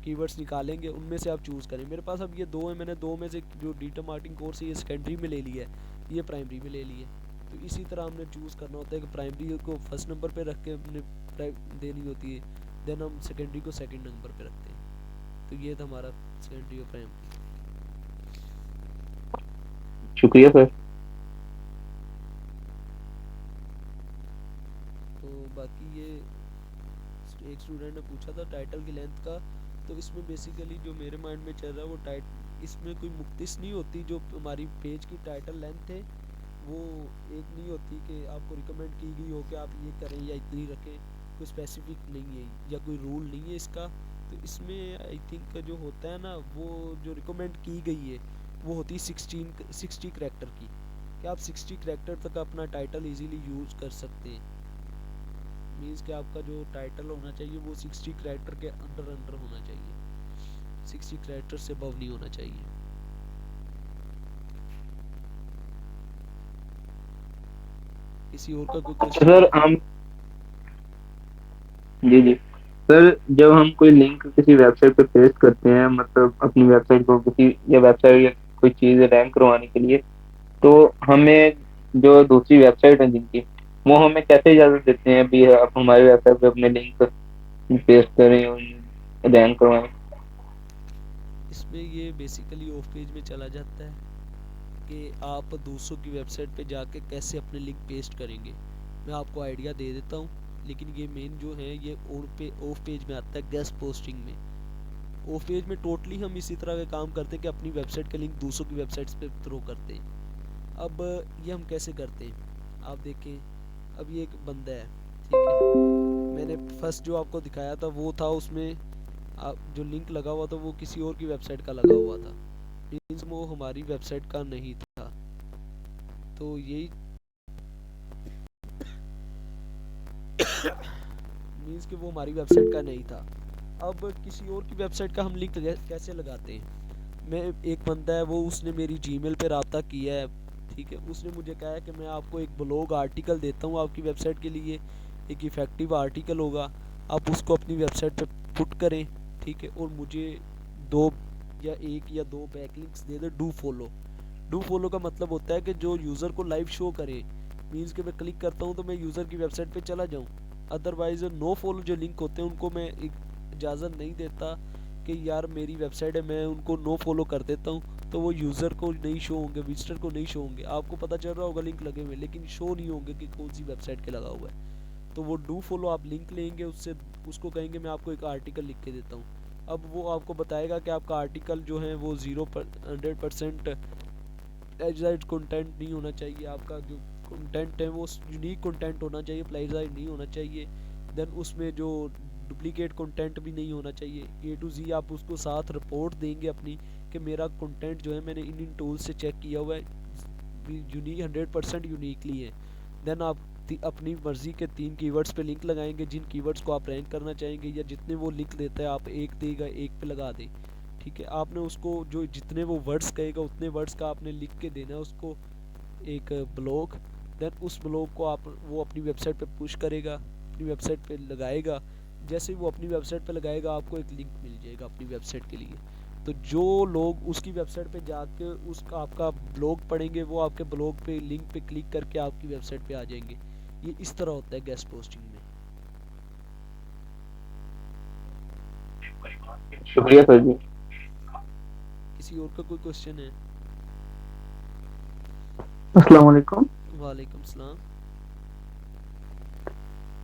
कीवर्ड्स निकालेंगे, उनमें से आप चूज़ करें। मेरे पास अब ये दो हैं, मैंने दो में से जो डिजिटल मार्केटिंग कोर्स है ये सेकेंडरी में ले लिया है, ये प्राइमरी में ले लिया है। तो इसी तरह हमने चूज़ करना होता है कि प्राइमरी को फर्स्ट नंबर पे रख के हमने देनी होती है, देन हम सेकेंडरी को सेकंड नंबर पे रखते हैं। तो ये था हमारा सेकेंडरी और प्राइमरी। शुक्रिया सर। तो बाकी ये एक स्टूडेंट ने पूछा था टाइटल की लेंथ का, तो इसमें बेसिकली जो मेरे माइंड में चल रहा है वो इसमें कोई मुख्तिस नहीं होती। जो हमारी पेज की टाइटल लेंथ है वो एक नहीं होती कि आपको रिकमेंड की गई हो कि आप ये करें या इतनी रखें, कोई स्पेसिफिक नहीं है या कोई रूल नहीं है इसका। तो इसमें आई थिंक जो होता है ना, वो जो रिकमेंड की गई है वो होती है 60 करैक्टर की, कि आप 60 करैक्टर तक अपना टाइटल इजीली यूज़ कर सकते हैं। मीन्स कि आपका जो टाइटल होना चाहिए वो 60 करैक्टर के अंडर होना चाहिए, 60 करैक्टर से अबव नहीं होना चाहिए। किसी और का कोई क्वेश्चन? सर हम जी सर, जब हम कोई लिंक किसी वेबसाइट पे पेस्ट करते हैं, मतलब अपनी वेबसाइट को किसी या वेबसाइट या कोई चीज़ रैंक करवाने के लिए, तो हमें जो दूसरी वेबसाइट है जिनकी, वो हमें कैसे इजाज़त देते हैं भी आप हमारी वेबसाइट पे अपने लिंक पेस्ट करें और रैंक करवाएं? इसमें ये बेसिकली ऑफ पेज में चला जाता है कि आप दूसरों की वेबसाइट पे जाके कैसे अपने लिंक पेस्ट करेंगे। मैं आपको आइडिया दे देता हूँ, लेकिन ये मेन जो है ये ऑफ पेज में आता है गेस्ट पोस्टिंग में। ऑफ पेज में टोटली हम इसी तरह का काम करते हैं कि अपनी वेबसाइट का लिंक दूसरों की वेबसाइट्स पे थ्रो करते हैं। अब ये हम कैसे करते हैं, आप देखें। अब ये एक बंदा है, ठीक है, मैंने फर्स्ट जो आपको दिखाया था वो था, उसमें जो लिंक लगा हुआ था वो किसी और की वेबसाइट का लगा हुआ था, मीन्स वो हमारी वेबसाइट का नहीं था। तो यही मीन्स कि वो हमारी वेबसाइट का नहीं था। अब किसी और की वेबसाइट का हम लिंक कैसे लगाते हैं। मैं एक बंदा है, वो उसने मेरी जीमेल पे रब्ता किया है, ठीक है, उसने मुझे कहा है कि मैं आपको एक ब्लॉग आर्टिकल देता हूँ आपकी वेबसाइट के लिए, एक इफ़ेक्टिव आर्टिकल होगा, आप उसको अपनी वेबसाइट पे पुट करें, ठीक है, और मुझे 2 या 1 या 2 backlinks they they. Do follow का मतलब होता है कि जो यूज़र को लाइव शो करे, मीन्स कि मैं क्लिक करता हूँ तो मैं यूज़र की वेबसाइट पे चला जाऊँ। अदरवाइज़ नो फॉलो जो लिंक होते हैं उनको मैं इजाज़त नहीं देता कि यार मेरी वेबसाइट है, मैं उनको नो फॉलो कर देता हूँ, तो वो यूज़र को नहीं शो होंगे, विजिटर को नहीं शो होंगे। आपको पता चल रहा होगा लिंक लगे हुए, लेकिन शो नहीं होंगे कि कौन सी वेबसाइट के लगा हुआ है। तो वो डू फॉलो आप लिंक लेंगे उससे, उसको कहेंगे मैं आपको एक आर्टिकल लिख के देता हूँ। अब वो आपको बताएगा कि आपका आर्टिकल जो है वो 100% प्लेजराइज्ड कंटेंट नहीं होना चाहिए, आपका जो कंटेंट है वो यूनिक कंटेंट होना चाहिए, प्लेजराइज्ड नहीं होना चाहिए। देन उसमें जो डुप्लीकेट कंटेंट भी नहीं होना चाहिए। ए टू जी आप उसको साथ रिपोर्ट देंगे अपनी कि मेरा कंटेंट जो है मैंने इन टूल्स से चेक किया हुआ है, यूनिक 100% यूनिकली है। देन आप अपनी मर्ज़ी के 3 कीवर्ड्स पे लिंक लगाएंगे, जिन कीवर्ड्स को आप रैंक करना चाहेंगे या जितने वो लिंक देता है आप एक देगा एक पे लगा दें। ठीक है, आपने उसको जो जितने वो वर्ड्स कहेगा उतने वर्ड्स का आपने लिख के देना है उसको एक ब्लॉग। देन उस ब्लॉग को आप वो अपनी वेबसाइट पे पुश करेगा, अपनी वेबसाइट पे लगाएगा। जैसे ही वो अपनी वेबसाइट पे लगाएगा आपको एक लिंक मिल जाएगा अपनी वेबसाइट के लिए। तो जो लोग उसकी वेबसाइट पे जाके उसका आपका ब्लॉग पढ़ेंगे वो आपके ब्लॉग पे लिंक पे क्लिक करके आपकी वेबसाइट पे आ जाएंगे। ये इस तरह होता है गेस्ट पोस्टिंग में। शुक्रिया सर जी। किसी और का कोई क्वेश्चन है? अस्सलाम वालेकुम। वालेकुम सलाम।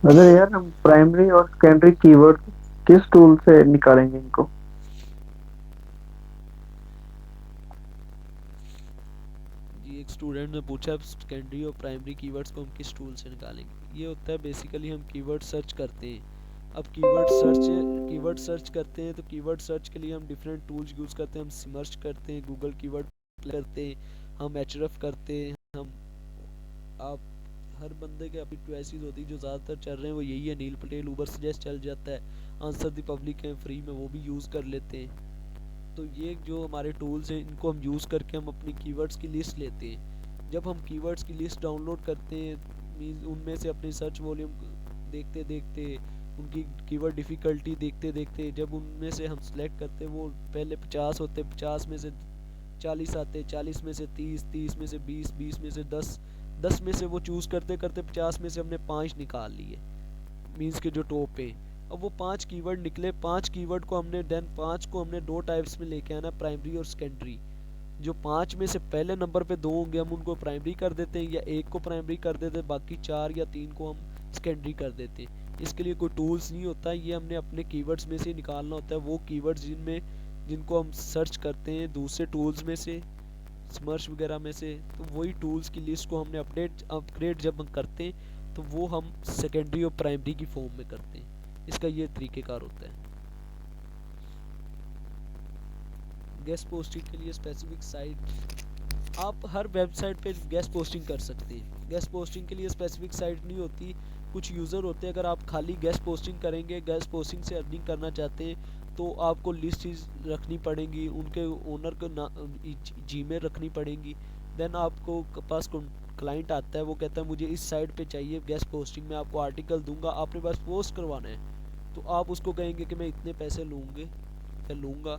अगर यार हम प्राइमरी और सेकेंडरी कीवर्ड किस टूल से निकालेंगे इनको? जी एक स्टूडेंट ने पूछा सेकेंडरी और प्राइमरी कीवर्ड्स को हम किस टूल से निकालेंगे। ये होता है बेसिकली हम कीवर्ड सर्च करते हैं। अब कीवर्ड सर्च करते हैं तो कीवर्ड सर्च के लिए हम डिफरेंट टूल्स यूज़ करते हैं। हम सिमर्च करते हैं, गूगल कीवर्ड करते हैं, हम एचरफ करते हैं। हम आप हर बंदे के अपनी चॉइसेस होती है, जो ज़्यादातर चल रहे हैं वो यही है। नील पटेल ऊबर सजेस्ट चल जाता है, आंसर द पब्लिक है फ्री में, वो भी यूज़ कर लेते हैं। तो ये जो हमारे टूल्स हैं इनको हम यूज़ करके हम अपनी कीवर्ड्स की लिस्ट लेते हैं। जब हम कीवर्ड्स की लिस्ट डाउनलोड करते हैं मीन्स उनमें से अपनी सर्च वॉल्यूम देखते देखते, उनकी कीवर्ड डिफ़िकल्टी देखते देखते, जब उनमें से हम सेलेक्ट करते हैं वो पहले 50 होते, 50 में से 40 आते, 40 में से 30, 30 में से 20, 20 में से 10, 10 में से वो चूज़ करते करते 50 में से हमने 5 निकाल लिए मीन्स के जो टॉप पे। अब वो 5 कीवर्ड निकले, 5 कीवर्ड को हमने देन 5 को हमने 2 टाइप्स में लेके आना, प्राइमरी और सेकेंडरी। जो 5 में से पहले नंबर पे 2 होंगे हम उनको प्राइमरी कर देते हैं या एक को प्राइमरी कर देते हैं, बाकी 4 या 3 को हम सेकेंडरी कर देते हैं। इसके लिए कोई टूल्स नहीं होता, ये हमने अपने कीवर्ड्स में से निकालना होता है। वो कीवर्ड्स जिनको हम सर्च करते हैं दूसरे टूल्स में से, स्मर्श वगैरह में से, तो वही टूल्स की लिस्ट को हमने अपग्रेड जब हम करते हैं तो वो हम सेकेंडरी और प्राइमरी की फॉर्म में करते हैं। इसका ये तरीक़ेकार होता है। गेस्ट पोस्टिंग के लिए स्पेसिफिक साइट, आप हर वेबसाइट पे गेस्ट पोस्टिंग कर सकते हैं। गेस्ट पोस्टिंग के लिए स्पेसिफिक साइट नहीं होती, कुछ यूज़र होते हैं। अगर आप खाली गेस्ट पोस्टिंग करेंगे, गेस्ट पोस्टिंग से अर्निंग करना चाहते हैं तो आपको लिस्ट रखनी पड़ेगी, उनके ओनर को जीमेल रखनी पड़ेगी। देन आपको पास क्लाइंट आता है, वो कहता है मुझे इस साइट पे चाहिए गेस्ट पोस्टिंग, मैं आपको आर्टिकल दूंगा, आपने बस पोस्ट करवाना है। तो आप उसको कहेंगे कि मैं इतने पैसे लूँगे या लूँगा,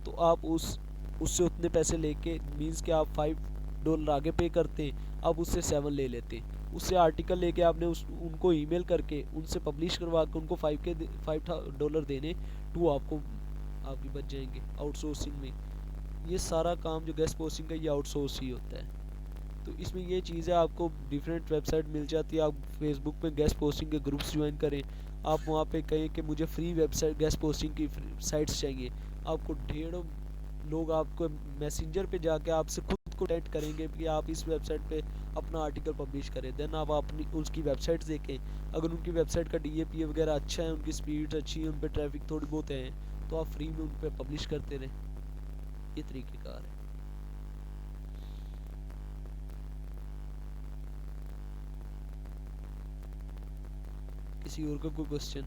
तो आप उससे उतने पैसे लेके मींस कि आप $5 आगे पे करते हैं, आप उससे 7 ले लेते हैं। उससे आर्टिकल लेके आपने उनको ईमेल करके उनसे पब्लिश करवा के उनको $5 देने, 2 आपको आपकी बच जाएंगे आउटसोर्सिंग में। ये सारा काम जो गेस्ट पोस्टिंग का ये आउटसोर्स ही होता है। तो इसमें ये चीज़ है, आपको डिफरेंट वेबसाइट मिल जाती है। आप फेसबुक पे गेस्ट पोस्टिंग के ग्रुप्स ज्वाइन करें, आप वहाँ पे कहें कि मुझे फ्री वेबसाइट गेस्ट पोस्टिंग की साइट्स चाहिए, आपको ढेरों लोग आपको मैसेंजर पे जाके आपसे खुद को कॉन्टैक्ट करेंगे कि आप इस वेबसाइट पे अपना आर्टिकल पब्लिश करें। देन आप अपनी उसकी वेबसाइट देखें, अगर उनकी वेबसाइट का DAPA वगैरह अच्छा है, उनकी स्पीड अच्छी है, उन पर ट्रैफिक थोड़ी बहुत है, तो आप फ्री में उन पर पब्लिश करते रहें। ये तरीक़ेकार है। किसी और का कोई क्वेश्चन?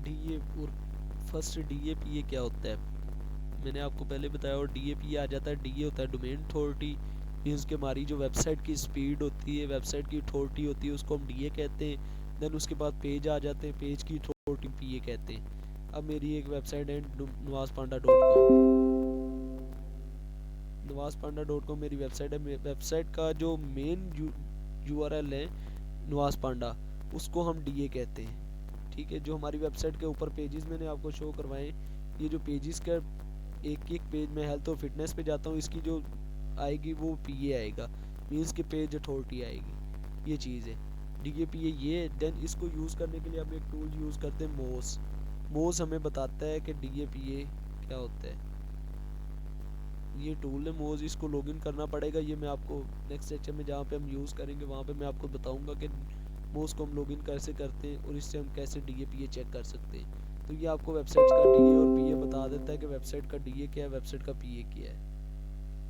DA और फर्स्ट DAPA क्या होता है मैंने आपको पहले बताया, और DAPA आ जाता है। DA होता है डोमेन अथॉरिटी, मीन्स कि हमारी जो वेबसाइट की स्पीड होती है, वेबसाइट की अथॉरिटी होती है, उसको हम DA कहते हैं। देन उसके बाद पेज आ जाते हैं, पेज की अथॉरिटी PA कहते हैं। अब मेरी एक वेबसाइट है nawazpanda.com, navasPanda.com मेरी वेबसाइट है। वेबसाइट का जो मेन URL है नवाज पांडा, उसको हम DA कहते हैं। ठीक है, जो हमारी वेबसाइट के ऊपर पेजेस मैंने आपको शो करवाए, ये जो पेजेस का एक एक पेज में हेल्थ और फिटनेस पे जाता हूँ, इसकी जो आएगी वो PA आएगा, मीन्स के पेज अथॉरिटी आएगी। ये चीज़ है DAPA ये। देन इसको यूज़ करने के लिए हम एक टूल यूज़ करते हैं मोस। मोस हमें बताता है कि DAPA क्या होता है। ये टूल है मोज, इसको लॉगिन करना पड़ेगा। ये मैं आपको नेक्स्ट सेक्शन में जहाँ पे हम यूज़ करेंगे वहाँ पे मैं आपको बताऊँगा कि मोज को हम लॉगिन कैसे करते हैं और इससे हम कैसे DAPA चेक कर सकते हैं। तो ये आपको वेबसाइट का DA और PA बता देता है कि वेबसाइट का DA क्या है, वेबसाइट का PA क्या है।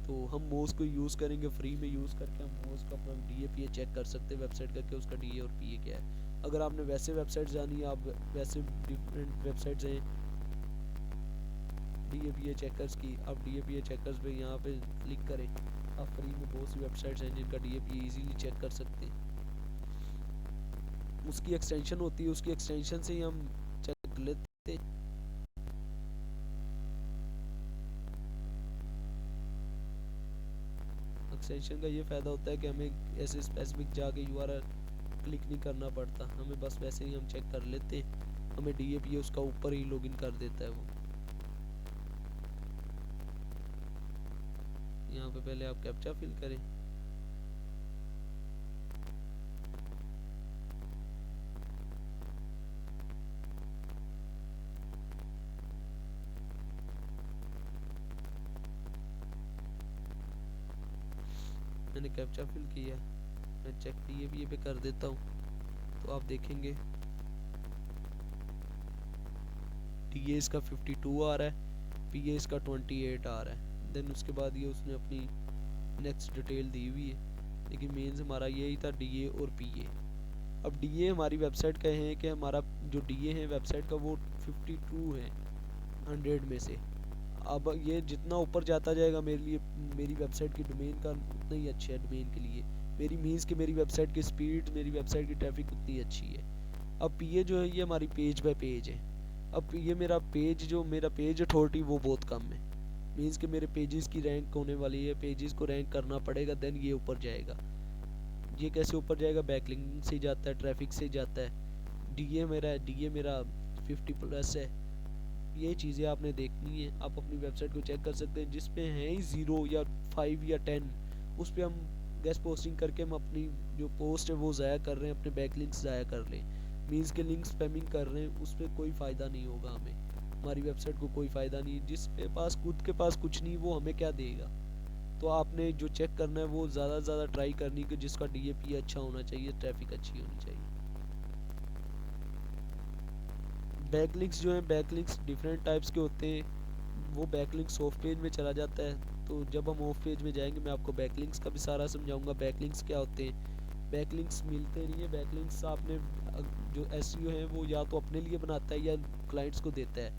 तो हम मोज को यूज़ करेंगे, फ्री में यूज़ करके हम मोज को अपना DAPA चेक कर सकते हैं वेबसाइट का कि उसका DA और PA क्या है। अगर आपने वैसे वेबसाइट जानी है, आप वैसे डिफरेंट वेबसाइट्स हैं DAPA चेकर्स की, आप DAPA चेकर्स पे यहाँ पे क्लिक करें, आप फ्री में बहुत सी वेबसाइट्स हैं जिनका DAPA इजीली चेक कर सकते हैं। उसकी एक्सटेंशन होती है, उसकी एक्सटेंशन से ही हम चेक कर लेते हैं। एक्सटेंशन का ये फ़ायदा होता है कि हमें ऐसे स्पेसिफिक जाके URL क्लिक नहीं करना पड़ता, हमें बस वैसे ही हम चेक कर लेते हैं, हमें DAPA उसका ऊपर ही लॉगिन कर देता है वो। यहाँ पे पहले आप कैप्चा फिल करें। मैंने कैप्चा फिल किया, मैं चेक DAPA पे कर देता हूँ, तो आप देखेंगे DA इसका 52 आ रहा है, PA इसका 28 आ रहा है। देन उसके बाद ये उसने अपनी नेक्स्ट डिटेल दी हुई है, लेकिन मेंस हमारा यही था DA और PA। अब DA हमारी वेबसाइट का है कि हमारा जो DA है वेबसाइट का वो 52 है 100 में से। अब ये जितना ऊपर जाता जाएगा मेरे लिए, मेरी वेबसाइट की डोमेन का उतना ही अच्छा है डोमेन के लिए, मेरी मीन्स कि मेरी वेबसाइट की स्पीड, मेरी वेबसाइट की ट्रैफिक उतनी अच्छी है। अब PA जो है ये हमारी पेज बाय पेज है। अब ये मेरा पेज अथॉरिटी वो बहुत कम है, मीन्स कि मेरे पेजेस की रैंक होने वाली है, पेजेस को रैंक करना पड़ेगा, देन ये ऊपर जाएगा। ये कैसे ऊपर जाएगा, बैकलिंक से जाता है, ट्रैफिक से जाता है। DA मेरा 50+ है। ये चीज़ें आपने देखनी है, आप अपनी वेबसाइट को चेक कर सकते हैं। जिस पे हैं ही 0 या 5 या 10, उस पर हम गेस्ट पोस्टिंग करके हम अपनी जो पोस्ट है वो ज़ाया कर रहे हैं, अपने बैकलिंक्स ज़ाया कर लें, मीन्स के लिंक स्पैमिंग कर रहे हैं, उस पर कोई फ़ायदा नहीं होगा हमें, हमारी वेबसाइट को कोई फ़ायदा नहीं। जिस पे पास खुद के पास कुछ नहीं, वो हमें क्या देगा। तो आपने जो चेक करना है वो ज़्यादा से ज़्यादा ट्राई करनी कि जिसका DAPA अच्छा होना चाहिए, ट्रैफिक अच्छी होनी चाहिए। बैकलिंक्स जो हैं, बैकलिंक्स डिफरेंट टाइप्स के होते हैं। वो बैकलिंक्स ऑफ पेज में चला जाता है, तो जब हम ऑफ पेज में जाएंगे मैं आपको बैकलिंक्स का भी सारा समझाऊंगा, बैकलिंक्स क्या होते हैं। बैकलिंक्स मिलते नहीं है, बैकलिंक्स आपने जो SEO है वो या तो अपने लिए बनाता है या क्लाइंट्स को देता है।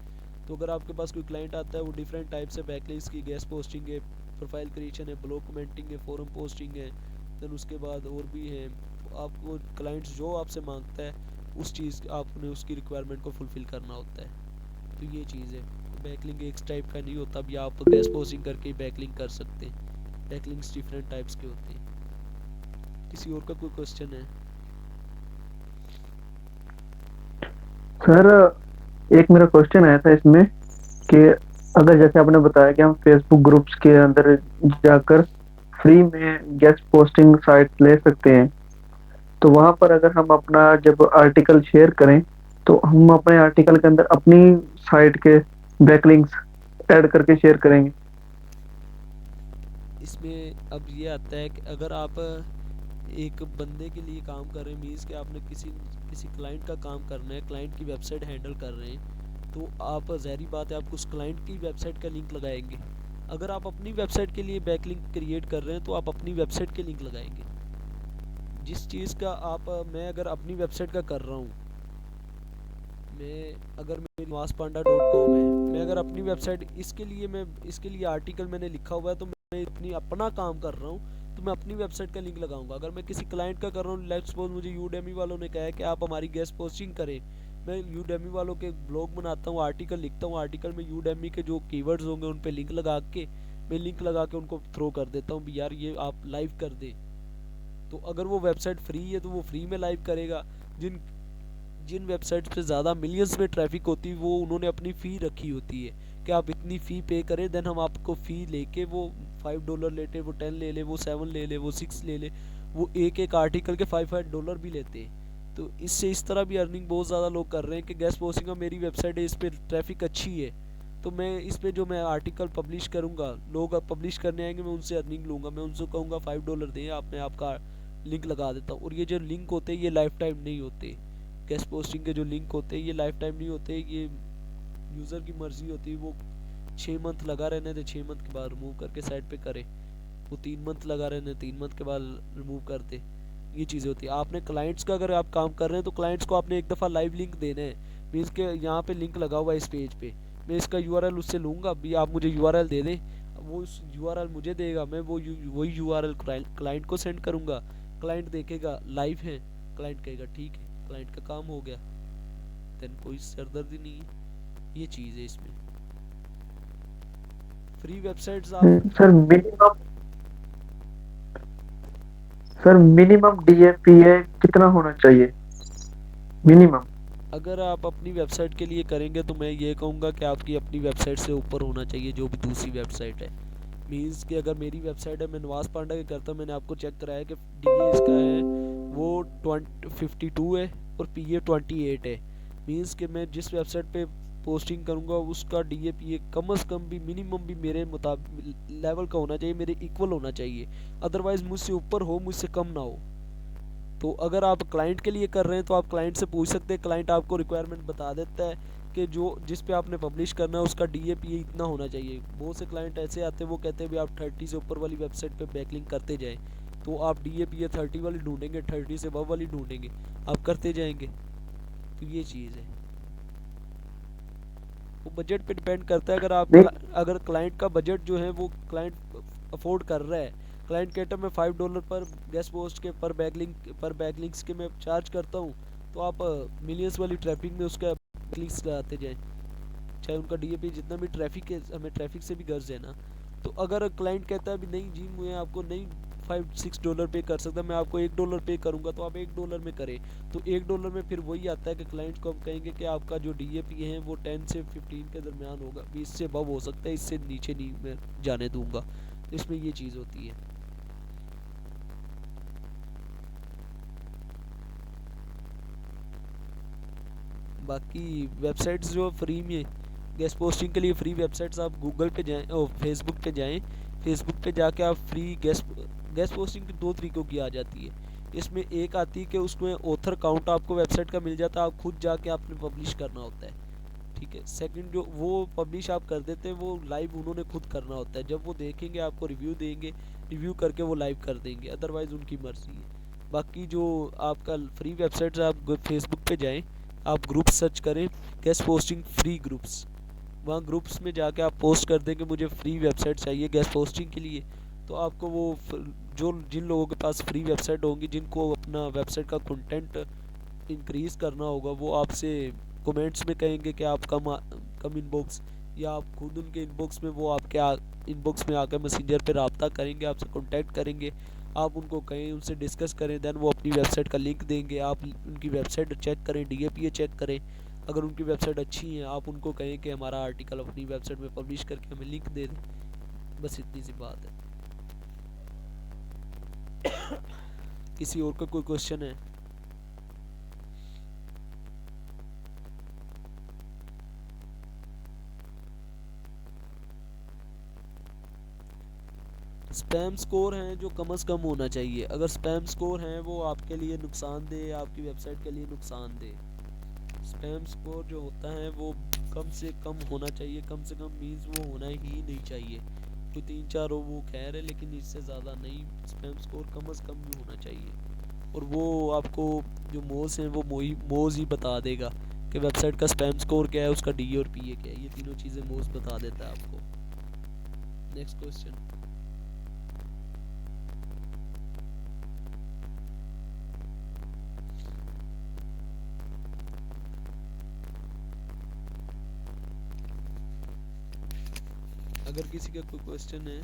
तो अगर आपके पास कोई क्लाइंट आता है, वो डिफरेंट टाइप से बैकलिंक्स की गेस्ट पोस्टिंग है, प्रोफाइल क्रिएशन है, ब्लॉग कमेंटिंग है, फोरम पोस्टिंग है, देन उसके बाद और भी है। तो आपको क्लाइंट्स जो आपसे मांगता है उस चीज़ आपने उसकी रिक्वायरमेंट को फुलफ़िल करना होता है। तो ये चीज़ है, बैकलिंक एक टाइप का नहीं होता, भी आप गेस्ट पोस्टिंग करके बैकलिंक कर सकते हैं। बैकलिंक्स डिफरेंट टाइप्स के होते हैं। किसी और का कोई क्वेश्चन है? सर एक मेरा क्वेश्चन आया था इसमें कि अगर जैसे आपने बताया कि हम फेसबुक ग्रुप्स के अंदर जाकर फ्री में गेस्ट पोस्टिंग साइट ले सकते हैं, तो वहां पर अगर हम अपना जब आर्टिकल शेयर करें तो हम अपने आर्टिकल के अंदर अपनी साइट के बैकलिंक्स ऐड करके शेयर करेंगे। इसमें अब ये आता है कि अगर आप एक बंदे के लिए काम कर रहे हैं, मीन्स कि आपने किसी क्लाइंट का काम करना है, क्लाइंट की वेबसाइट हैंडल कर रहे हैं, तो आप ज़ाहिर बात है आप उस क्लाइंट की वेबसाइट का लिंक लगाएंगे। अगर आप अपनी वेबसाइट के लिए बैकलिंक क्रिएट कर रहे हैं तो आप अपनी वेबसाइट के लिंक लगाएंगे। जिस चीज़ का मैं अगर अपनी वेबसाइट का कर रहा हूँ, अगर मेरी navasPanda.com है, मैं अगर अपनी वेबसाइट इसके लिए आर्टिकल मैंने लिखा हुआ है, तो मैं अपना काम कर रहा हूँ तो मैं अपनी वेबसाइट का लिंक लगाऊंगा। अगर मैं किसी क्लाइंट का कर रहा हूँ, लेट्स सपोज मुझे Udemy वालों ने कहा है कि आप हमारी गेस्ट पोस्टिंग करें, मैं Udemy वालों के ब्लॉग बनाता हूँ, आर्टिकल लिखता हूँ, आर्टिकल में Udemy के जो कीवर्ड्स होंगे उन पे लिंक लगा के मैं लिंक लगा के उनको थ्रो कर देता हूँ भी यार ये आप लाइव कर दे। तो अगर वो वेबसाइट फ्री है तो वो फ्री में लाइव करेगा। जिन जिन वेबसाइट पे ज़्यादा मिलियंस में ट्रैफिक होती है वो उन्होंने अपनी फ़ी रखी होती है कि आप इतनी फ़ी पे करें, देन हम आपको फ़ी लेके वो $5 लेते, वो 10 ले ले, वो 7 ले ले, वो 6 ले ले, वो एक एक आर्टिकल के $5 भी लेते हैं। तो इससे इस तरह भी अर्निंग बहुत ज़्यादा लोग कर रहे हैं कि गेस्ट पोस्टिंग का मेरी वेबसाइट है, इस पर ट्रैफिक अच्छी है तो मैं इस पे जो मैं आर्टिकल पब्लिश करूँगा, लोग अब पब्लिश करने आएंगे, मैं उनसे अर्निंग लूँगा। मैं उनसे कहूँगा $5 दें, आप मैं आपका लिंक लगा देता हूँ। और ये जो लिंक होते हैं ये लाइफ टाइम नहीं होते। गेस्ट पोस्टिंग के जो लिंक होते हैं ये लाइफ टाइम नहीं होते, ये यूज़र की मर्ज़ी होती है। वो 6 मंथ लगा रहने दे, 6 मंथ के बाद रिमूव करके साइड पे करे। वो 3 मंथ लगा रहने, 3 मंथ के बाद रिमूव करते। ये चीज़ें होती है। आपने क्लाइंट्स का अगर आप काम कर रहे हैं तो क्लाइंट्स को आपने एक दफ़ा लाइव लिंक देना है। मीन्स के यहाँ पे लिंक लगा हुआ है इस पेज पे, मैं इसका URL उससे लूँगा, अभी आप मुझे URL दे दें, वो उस URL मुझे देगा, मैं वही URL क्लाइंट को सेंड करूँगा। क्लाइंट देखेगा लाइव है, क्लाइंट कहेगा ठीक है, क्लाइंट का काम हो गया, देन कोई सरदर्दी नहीं है। ये चीज़ है इसमें। फ्री वेबसाइट्स आप सर मिनिमम DAPA कितना होना चाहिए मिनिमम? अगर आप अपनी वेबसाइट के लिए करेंगे तो मैं ये कहूँगा कि आपकी अपनी वेबसाइट से ऊपर होना चाहिए जो भी दूसरी वेबसाइट है। मीन्स कि अगर मेरी वेबसाइट है, मैं नवाज पांडा की करता हूँ, मैंने आपको चेक कराया कि DA इसका है वो 52 है और PA 28 है। मीन्स कि मैं जिस वेबसाइट पे पोस्टिंग करूँगा उसका DAPA कम से कम भी मिनिमम भी मेरे मुताबिक लेवल का होना चाहिए, मेरे इक्वल होना चाहिए। अदरवाइज़ मुझसे ऊपर हो, मुझसे कम ना हो। तो अगर आप क्लाइंट के लिए कर रहे हैं तो आप क्लाइंट से पूछ सकते हैं, क्लाइंट आपको रिक्वायरमेंट बता देता है कि जो जिस पे आपने पब्लिश करना है उसका DAPA इतना होना चाहिए। बहुत से क्लाइंट ऐसे आते हैं वो कहते हैं भी आप 30 से ऊपर वाली वेबसाइट पे बैकलिंक करते जाएं, तो आप DAPA 30 वाली ढूंढेंगे, 30 से अबव वाली ढूंढेंगे, आप करते जाएंगे। तो ये चीज़ है, वो बजट पे डिपेंड करता है। अगर क्लाइंट का बजट जो है वो क्लाइंट अफोर्ड कर रहा है, क्लाइंट कहता है मैं $5 पर गेस्ट पोस्ट के पर बैकलिंक्स के मैं चार्ज करता हूँ, तो आप मिलियंस वाली ट्रैफिक में उसका बैकलिंक्स लगाते जाएं, चाहे उनका DAPA जितना भी ट्रैफिक है, हमें ट्रैफिक से भी गर्ज है ना। तो अगर क्लाइंट कहता है भी नहीं जी मैं आपको नहीं $5-6 पे कर सकता, मैं आपको $1 पे करूँगा, तो आप $1 में करें। तो $1 में फिर वही आता है कि क्लाइंट को हम कहेंगे कि आपका जो DAPA है वो 10 से 15 के दरमियान होगा, 20 से अबव हो सकता है, इससे नीचे नहीं मैं जाने दूंगा। इसमें ये चीज़ होती है। बाकी वेबसाइट्स जो फ्री में गेस्ट पोस्टिंग के लिए फ्री वेबसाइट्स, आप गूगल पे जाएं और फेसबुक पे जाएं, फेसबुक पे जाके आप फ्री गेस्ट पोस्टिंग की 2 तरीकों की आ जाती है। इसमें एक आती है कि उसमें ऑथर काउंट आपको वेबसाइट का मिल जाता है, आप खुद जाके आपने पब्लिश करना होता है, ठीक है। सेकंड जो वो पब्लिश आप कर देते हैं वो लाइव उन्होंने खुद करना होता है, जब वो देखेंगे आपको रिव्यू देंगे, रिव्यू करके वो लाइव कर देंगे, अदरवाइज़ उनकी मर्ज़ी है। बाकी जो आपका फ्री वेबसाइट्स, आप फेसबुक पे जाएँ, आप ग्रुप सर्च करें गेस्ट पोस्टिंग फ्री ग्रुप्स, वहाँ ग्रुप्स में जाके आप पोस्ट कर देंगे मुझे फ्री वेबसाइट चाहिए गेस्ट पोस्टिंग के लिए, तो आपको वो जो जिन लोगों के पास फ्री वेबसाइट होंगी, जिनको अपना वेबसाइट का कंटेंट इंक्रीज़ करना होगा, वो आपसे कमेंट्स में कहेंगे कि आप कम इनबॉक्स, या आप खुद उनके इनबॉक्स में वो आपके इनबॉक्स में आकर मैसेंजर पे रब्ता करेंगे, आपसे कांटेक्ट करेंगे, आप उनको कहें, उनसे डिस्कस करें, देन वो अपनी वेबसाइट का लिंक देंगे, आप उनकी वेबसाइट चेक करें, DAPA चेक करें। अगर उनकी वेबसाइट अच्छी है आप उनको कहें कि हमारा आर्टिकल अपनी वेबसाइट में पब्लिश करके हमें लिंक दे दें। बस इतनी सी बात है। किसी और का कोई क्वेश्चन है? स्पैम स्कोर हैं जो कम से कम होना चाहिए। अगर स्पैम स्कोर हैं वो आपके लिए नुकसानदेह, आपकी वेबसाइट के लिए नुकसानदेह। स्पैम स्कोर जो होता है वो कम से कम होना चाहिए, कम से कम मीन्स वो होना ही नहीं चाहिए। कोई 3-4 हो वो खैर है, लेकिन इससे ज़्यादा नहीं। स्पैम स्कोर कम से कम भी होना चाहिए। और वो आपको जो मोज़ हैं वो मोज़ ही बता देगा कि वेबसाइट का स्पैम स्कोर क्या है, उसका DA और PA क्या है, ये तीनों चीज़ें मोज़ बता देता है आपको। Next question. अगर किसी का कोई क्वेश्चन है,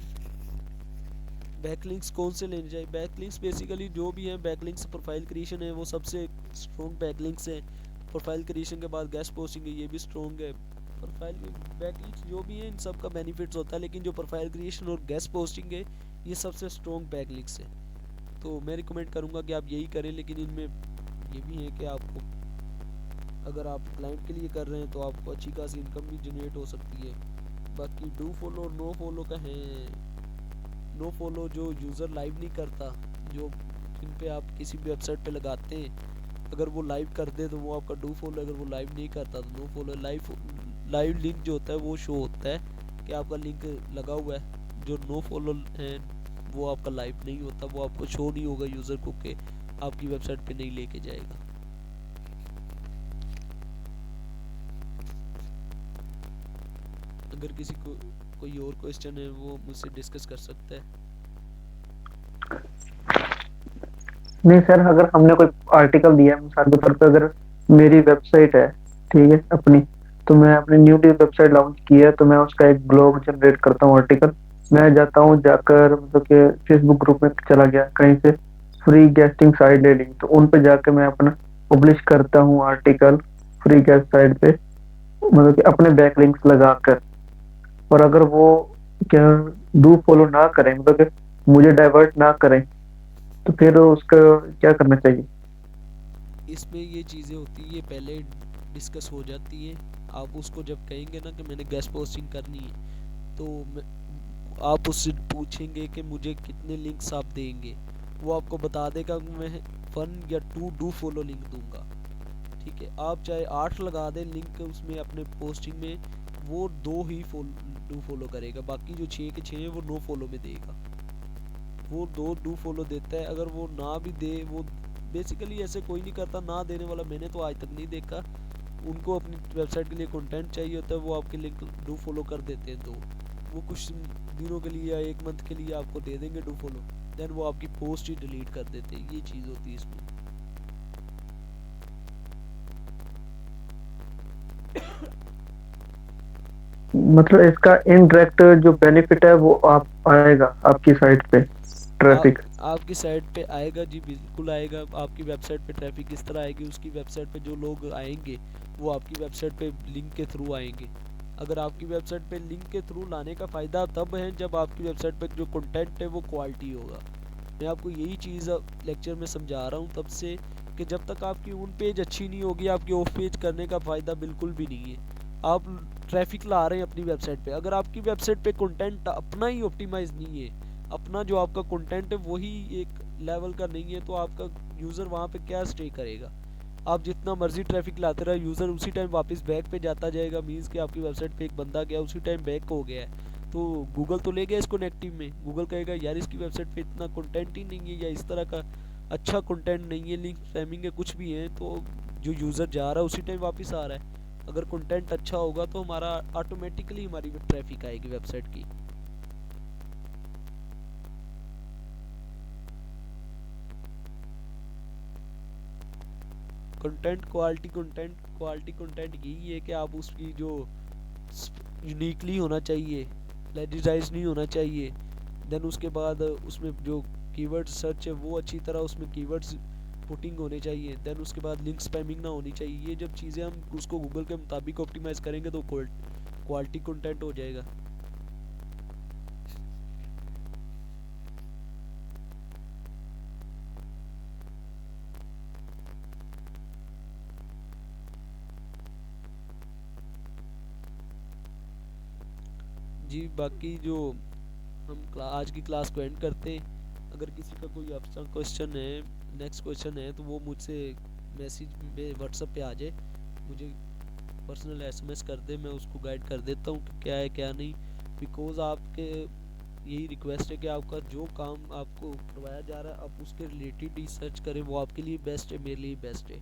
बैकलिंक्स कौन से लेने चाहिए? बैकलिंक्स बेसिकली जो भी है, बैकलिंक्स प्रोफाइल क्रिएशन है वो सबसे स्ट्रॉन्ग बैकलिंक्स है। प्रोफाइल क्रिएशन के बाद गेस्ट पोस्टिंग है, ये भी स्ट्रॉन्ग है। प्रोफाइल बैकलिंक्स जो भी है इन सब का बेनिफिट्स होता है, लेकिन जो प्रोफाइल क्रिएशन और गेस्ट पोस्टिंग है ये सबसे स्ट्रॉन्ग बैकलिंक्स है। तो मैं रिकमेंड करूँगा कि आप यही करें, लेकिन इनमें ये भी है कि आपको अगर आप क्लाइंट के लिए कर रहे हैं तो आपको अच्छी खासी इनकम भी जनरेट हो सकती है। बाकी डू फॉलो और नो फॉलो का है। नो फॉलो जो यूज़र लाइव नहीं करता, जो जिन पे आप किसी भी वेबसाइट पे लगाते हैं, अगर वो लाइव कर दे तो वो आपका डू फॉलो, अगर वो लाइव नहीं करता तो नो फॉलो। लाइव लिंक जो होता है वो शो होता है कि आपका लिंक लगा हुआ है। जो नो फॉलो है वो आपका लाइव नहीं होता, वो आपको शो नहीं होगा यूज़र को कि आपकी वेबसाइट पे नहीं लेके जाएगा। अगर किसी को कोई और क्वेश्चन है वो मुझसे डिस्कस कर सकता है। नहीं सर, अगर हमने कोई आर्टिकल दिया है मिसाल के तौर पे, अगर मेरी वेबसाइट है ठीक है अपनी, तो मैं अपनी न्यूली वेबसाइट लॉन्च की है, तो मैं उसका एक ब्लॉग जनरेट करता हूँ आर्टिकल। मैं जाता हूँ जाकर मतलब कि फेसबुक ग्रुप में चला गया, कहीं से फ्री गेस्टिंग साइट ले ली, तो उन पे जाकर मैं अपना पब्लिश करता हूँ आर्टिकल फ्री गेस्ट साइट पे, मतलब कि अपने बैकलिंक्स लगाकर। और अगर वो क्या डू फॉलो ना करें, मतलब कि मुझे डाइवर्ट ना करें, तो फिर उसका क्या करना चाहिए? इसमें ये चीज़ें होती है, ये पहले डिस्कस हो जाती है। आप उसको जब कहेंगे ना कि मैंने गेस्ट पोस्टिंग करनी है, तो आप उससे पूछेंगे कि मुझे कितने लिंक्स आप देंगे, वो आपको बता देगा कि मैं 1 या 2 डू फॉलो लिंक दूंगा। ठीक है, आप चाहे 8 लगा दें लिंक उसमें अपने पोस्टिंग में, वो 2 ही डू फॉलो करेगा, बाकी जो 6 के 6 हैं वो नो फॉलो में देगा। वो 2 डू फॉलो देता है। अगर वो ना भी दे, वो बेसिकली ऐसे कोई नहीं करता ना देने वाला, मैंने तो आज तक नहीं देखा। उनको अपनी वेबसाइट के लिए कंटेंट चाहिए होता है, वो आपके लिंक डू फॉलो कर देते हैं, तो वो कुछ दिनों के लिए या 1 मंथ के लिए आपको दे देंगे डू फॉलो, देन वो आपकी पोस्ट ही डिलीट कर देते हैं। ये चीज़ होती है इसमें। मतलब इसका इनडायरेक्ट जो बेनिफिट है वो आप आएगा आपकी साइट पे ट्रैफिक? आपकी साइट पे आएगा जी, बिल्कुल आएगा। आपकी वेबसाइट पे ट्रैफिक किस तरह आएगी? उसकी वेबसाइट पे जो लोग आएंगे वो आपकी वेबसाइट पे लिंक के थ्रू आएंगे। अगर आपकी वेबसाइट पे लिंक के थ्रू लाने का फ़ायदा तब है जब आपकी वेबसाइट पे जो कंटेंट है वो क्वालिटी होगा। मैं आपको यही चीज़ लेक्चर में समझा रहा हूँ तब से, कि जब तक आपकी ऑन पेज अच्छी नहीं होगी, आपकी ऑफ पेज करने का फ़ायदा बिल्कुल भी नहीं है। आप ट्रैफिक ला रहे हैं अपनी वेबसाइट पे, अगर आपकी वेबसाइट पे कंटेंट अपना ही ऑप्टिमाइज नहीं है, अपना जो आपका कंटेंट है वही एक लेवल का नहीं है, तो आपका यूज़र वहाँ पे क्या स्टे करेगा? आप जितना मर्जी ट्रैफिक लाते रहे, यूज़र उसी टाइम वापस बैक पे जाता जाएगा। मीन्स कि आपकी वेबसाइट पे एक बंदा गया, उसी टाइम बैक हो गया है, तो गूगल तो ले गया इसको नेगेटिव में। गूगल कहेगा यार इसकी वेबसाइट पे इतना कंटेंट ही नहीं है, या इस तरह का अच्छा कंटेंट नहीं है, लिंक स्पैमिंग है, कुछ भी है, तो जो यूज़र जा रहा है उसी टाइम वापस आ रहा है। अगर कंटेंट अच्छा होगा तो हमारा ऑटोमेटिकली हमारी ट्रैफिक आएगी वेबसाइट की। क्वालिटी कंटेंट यही है कि आप उसकी जो यूनिकली होना चाहिए, प्लेजराइज नहीं होना चाहिए। देन उसके बाद उसमें जो कीवर्ड सर्च है वो अच्छी तरह उसमें कीवर्ड्स पुटिंग होने चाहिए। देन उसके बाद लिंक स्पैमिंग ना होनी चाहिए। ये जब चीज़ें हम उसको गूगल के मुताबिक ऑप्टिमाइज करेंगे तो क्वालिटी कंटेंट हो जाएगा। जी बाकी जो हम आज की क्लास को एंड करते हैं। अगर किसी का कोई आपका क्वेश्चन है, नेक्स्ट क्वेश्चन है, तो वो मुझसे मैसेज में व्हाट्सएप पे आ जाए, मुझे पर्सनल एसएमएस कर दे, मैं उसको गाइड कर देता हूँ कि क्या है क्या नहीं। बिकॉज आपके यही रिक्वेस्ट है कि आपका जो काम आपको करवाया जा रहा है आप उसके रिलेटेड ही सर्च करें, वो आपके लिए बेस्ट है, मेरे लिए बेस्ट है।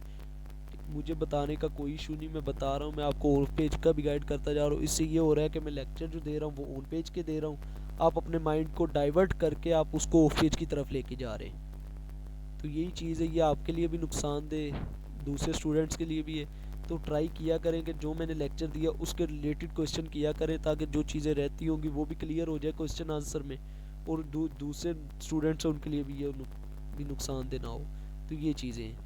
मुझे बताने का कोई इशू नहीं, मैं बता रहा हूँ, मैं आपको ऑन पेज का भी गाइड करता जा रहा हूँ। इससे ये हो रहा है कि मैं लेक्चर जो दे रहा हूँ वो ऑन पेज के दे रहा हूँ, आप अपने माइंड को डाइवर्ट करके आप उसको ऑफ पेज की तरफ लेके जा रहे हैं। तो यही चीज़ है, ये आपके लिए भी नुकसानदेह, दूसरे स्टूडेंट्स के लिए भी है। तो ट्राई किया करें कि जो मैंने लेक्चर दिया उसके रिलेटेड क्वेश्चन किया करें, ताकि जो चीज़ें रहती होंगी वो भी क्लियर हो जाए क्वेश्चन आंसर में, और दूसरे स्टूडेंट्स हैं उनके लिए भी ये भी नुकसान देना हो। तो ये चीज़ें हैं।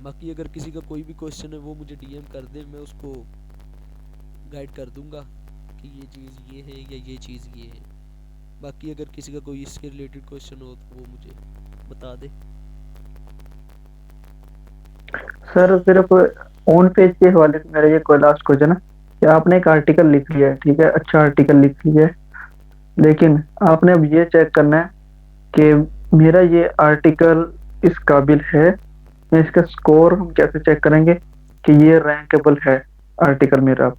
बाकी अगर किसी का कोई भी क्वेश्चन है वो मुझे डीएम कर दे, मैं उसको गाइड कर दूंगा कि ये चीज़ ये है या ये चीज़ ये है। बाकी अगर किसी का कोई इसके रिलेटेड क्वेश्चन हो तो वो मुझे बता दे। सर सिर्फ ऑन पेज के हवाले से मेरा ये कोई लास्ट क्वेश्चन है कि आपने एक आर्टिकल लिख लिया है, ठीक है, अच्छा आर्टिकल लिख लिया है, लेकिन आपने अब ये चेक करना है कि मेरा ये आर्टिकल इस काबिल है, या इसका स्कोर हम कैसे चेक करेंगे कि ये रैंकेबल है आर्टिकल मेरा।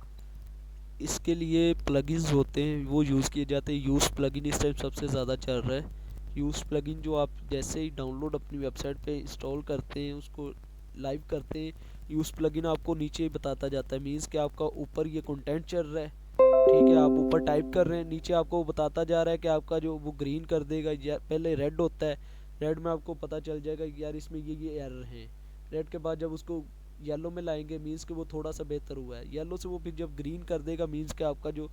इसके लिए प्लगइन्स होते हैं वो यूज़ किए जाते हैं। यूज़ प्लगइन इस टाइम सबसे ज़्यादा चल रहा है। यूज़ प्लगइन जो आप जैसे ही डाउनलोड अपनी वेबसाइट पे इंस्टॉल करते हैं, उसको लाइव करते हैं, यूज़ प्लगइन आपको नीचे ही बताता जाता है। मीन्स कि आपका ऊपर ये कंटेंट चल रहा है, ठीक है, आप ऊपर टाइप कर रहे हैं, नीचे आपको बताता जा रहा है कि आपका जो वो ग्रीन कर देगा, या पहले रेड होता है, रेड में आपको पता चल जाएगा कि यार इसमें ये एरर हैं। रेड के बाद जब उसको येलो में लाएंगे मीन्स कि वो थोड़ा सा बेहतर हुआ है। येलो से वो फिर जब ग्रीन कर देगा मीन्स कि आपका जो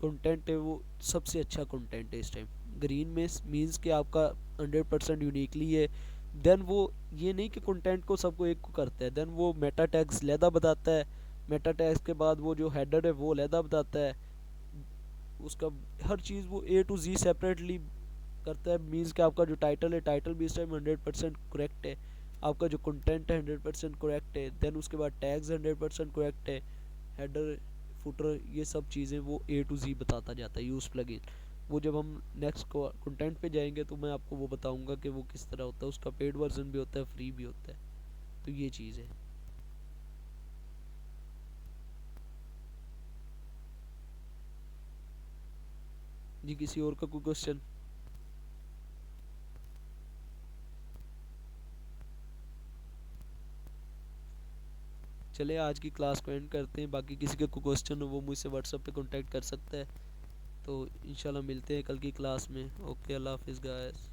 कंटेंट है वो सबसे अच्छा कंटेंट है इस टाइम। ग्रीन में मीन्स कि आपका 100% यूनिकली है। देन वो ये नहीं कि कंटेंट को सबको एक को करता है, देन वो मेटा टैग्स लहदा बताता है। मेटा टैग्स के बाद वो जो हेडर है वो लहदा बताता है। उसका हर चीज़ वो ए टू जी सेपरेटली करता है। मीन्स कि आपका जो टाइटल है, टाइटल भी इस टाइम 100% करेक्ट है, आपका जो कंटेंट है 100% करेक्ट है, देन उसके बाद टैग्स 100% करेक्ट है, हेडर फुटर ये सब चीज़ें वो ए टू जी बताता जाता है यूज़ प्लगइन। वो जब हम नेक्स्ट कंटेंट पे जाएंगे तो मैं आपको वो बताऊंगा कि वो किस तरह होता है। उसका पेड वर्जन भी होता है, फ्री भी होता है। तो ये चीज़ है। जी किसी और का कोई क्वेश्चन? चले आज की क्लास को एंड करते हैं। बाकी किसी का कोई क्वेश्चन हो वो मुझसे व्हाट्सएप पे कांटेक्ट कर सकता है। तो इंशाल्लाह मिलते हैं कल की क्लास में। ओके, अल्लाह हाफिज़ गाइस।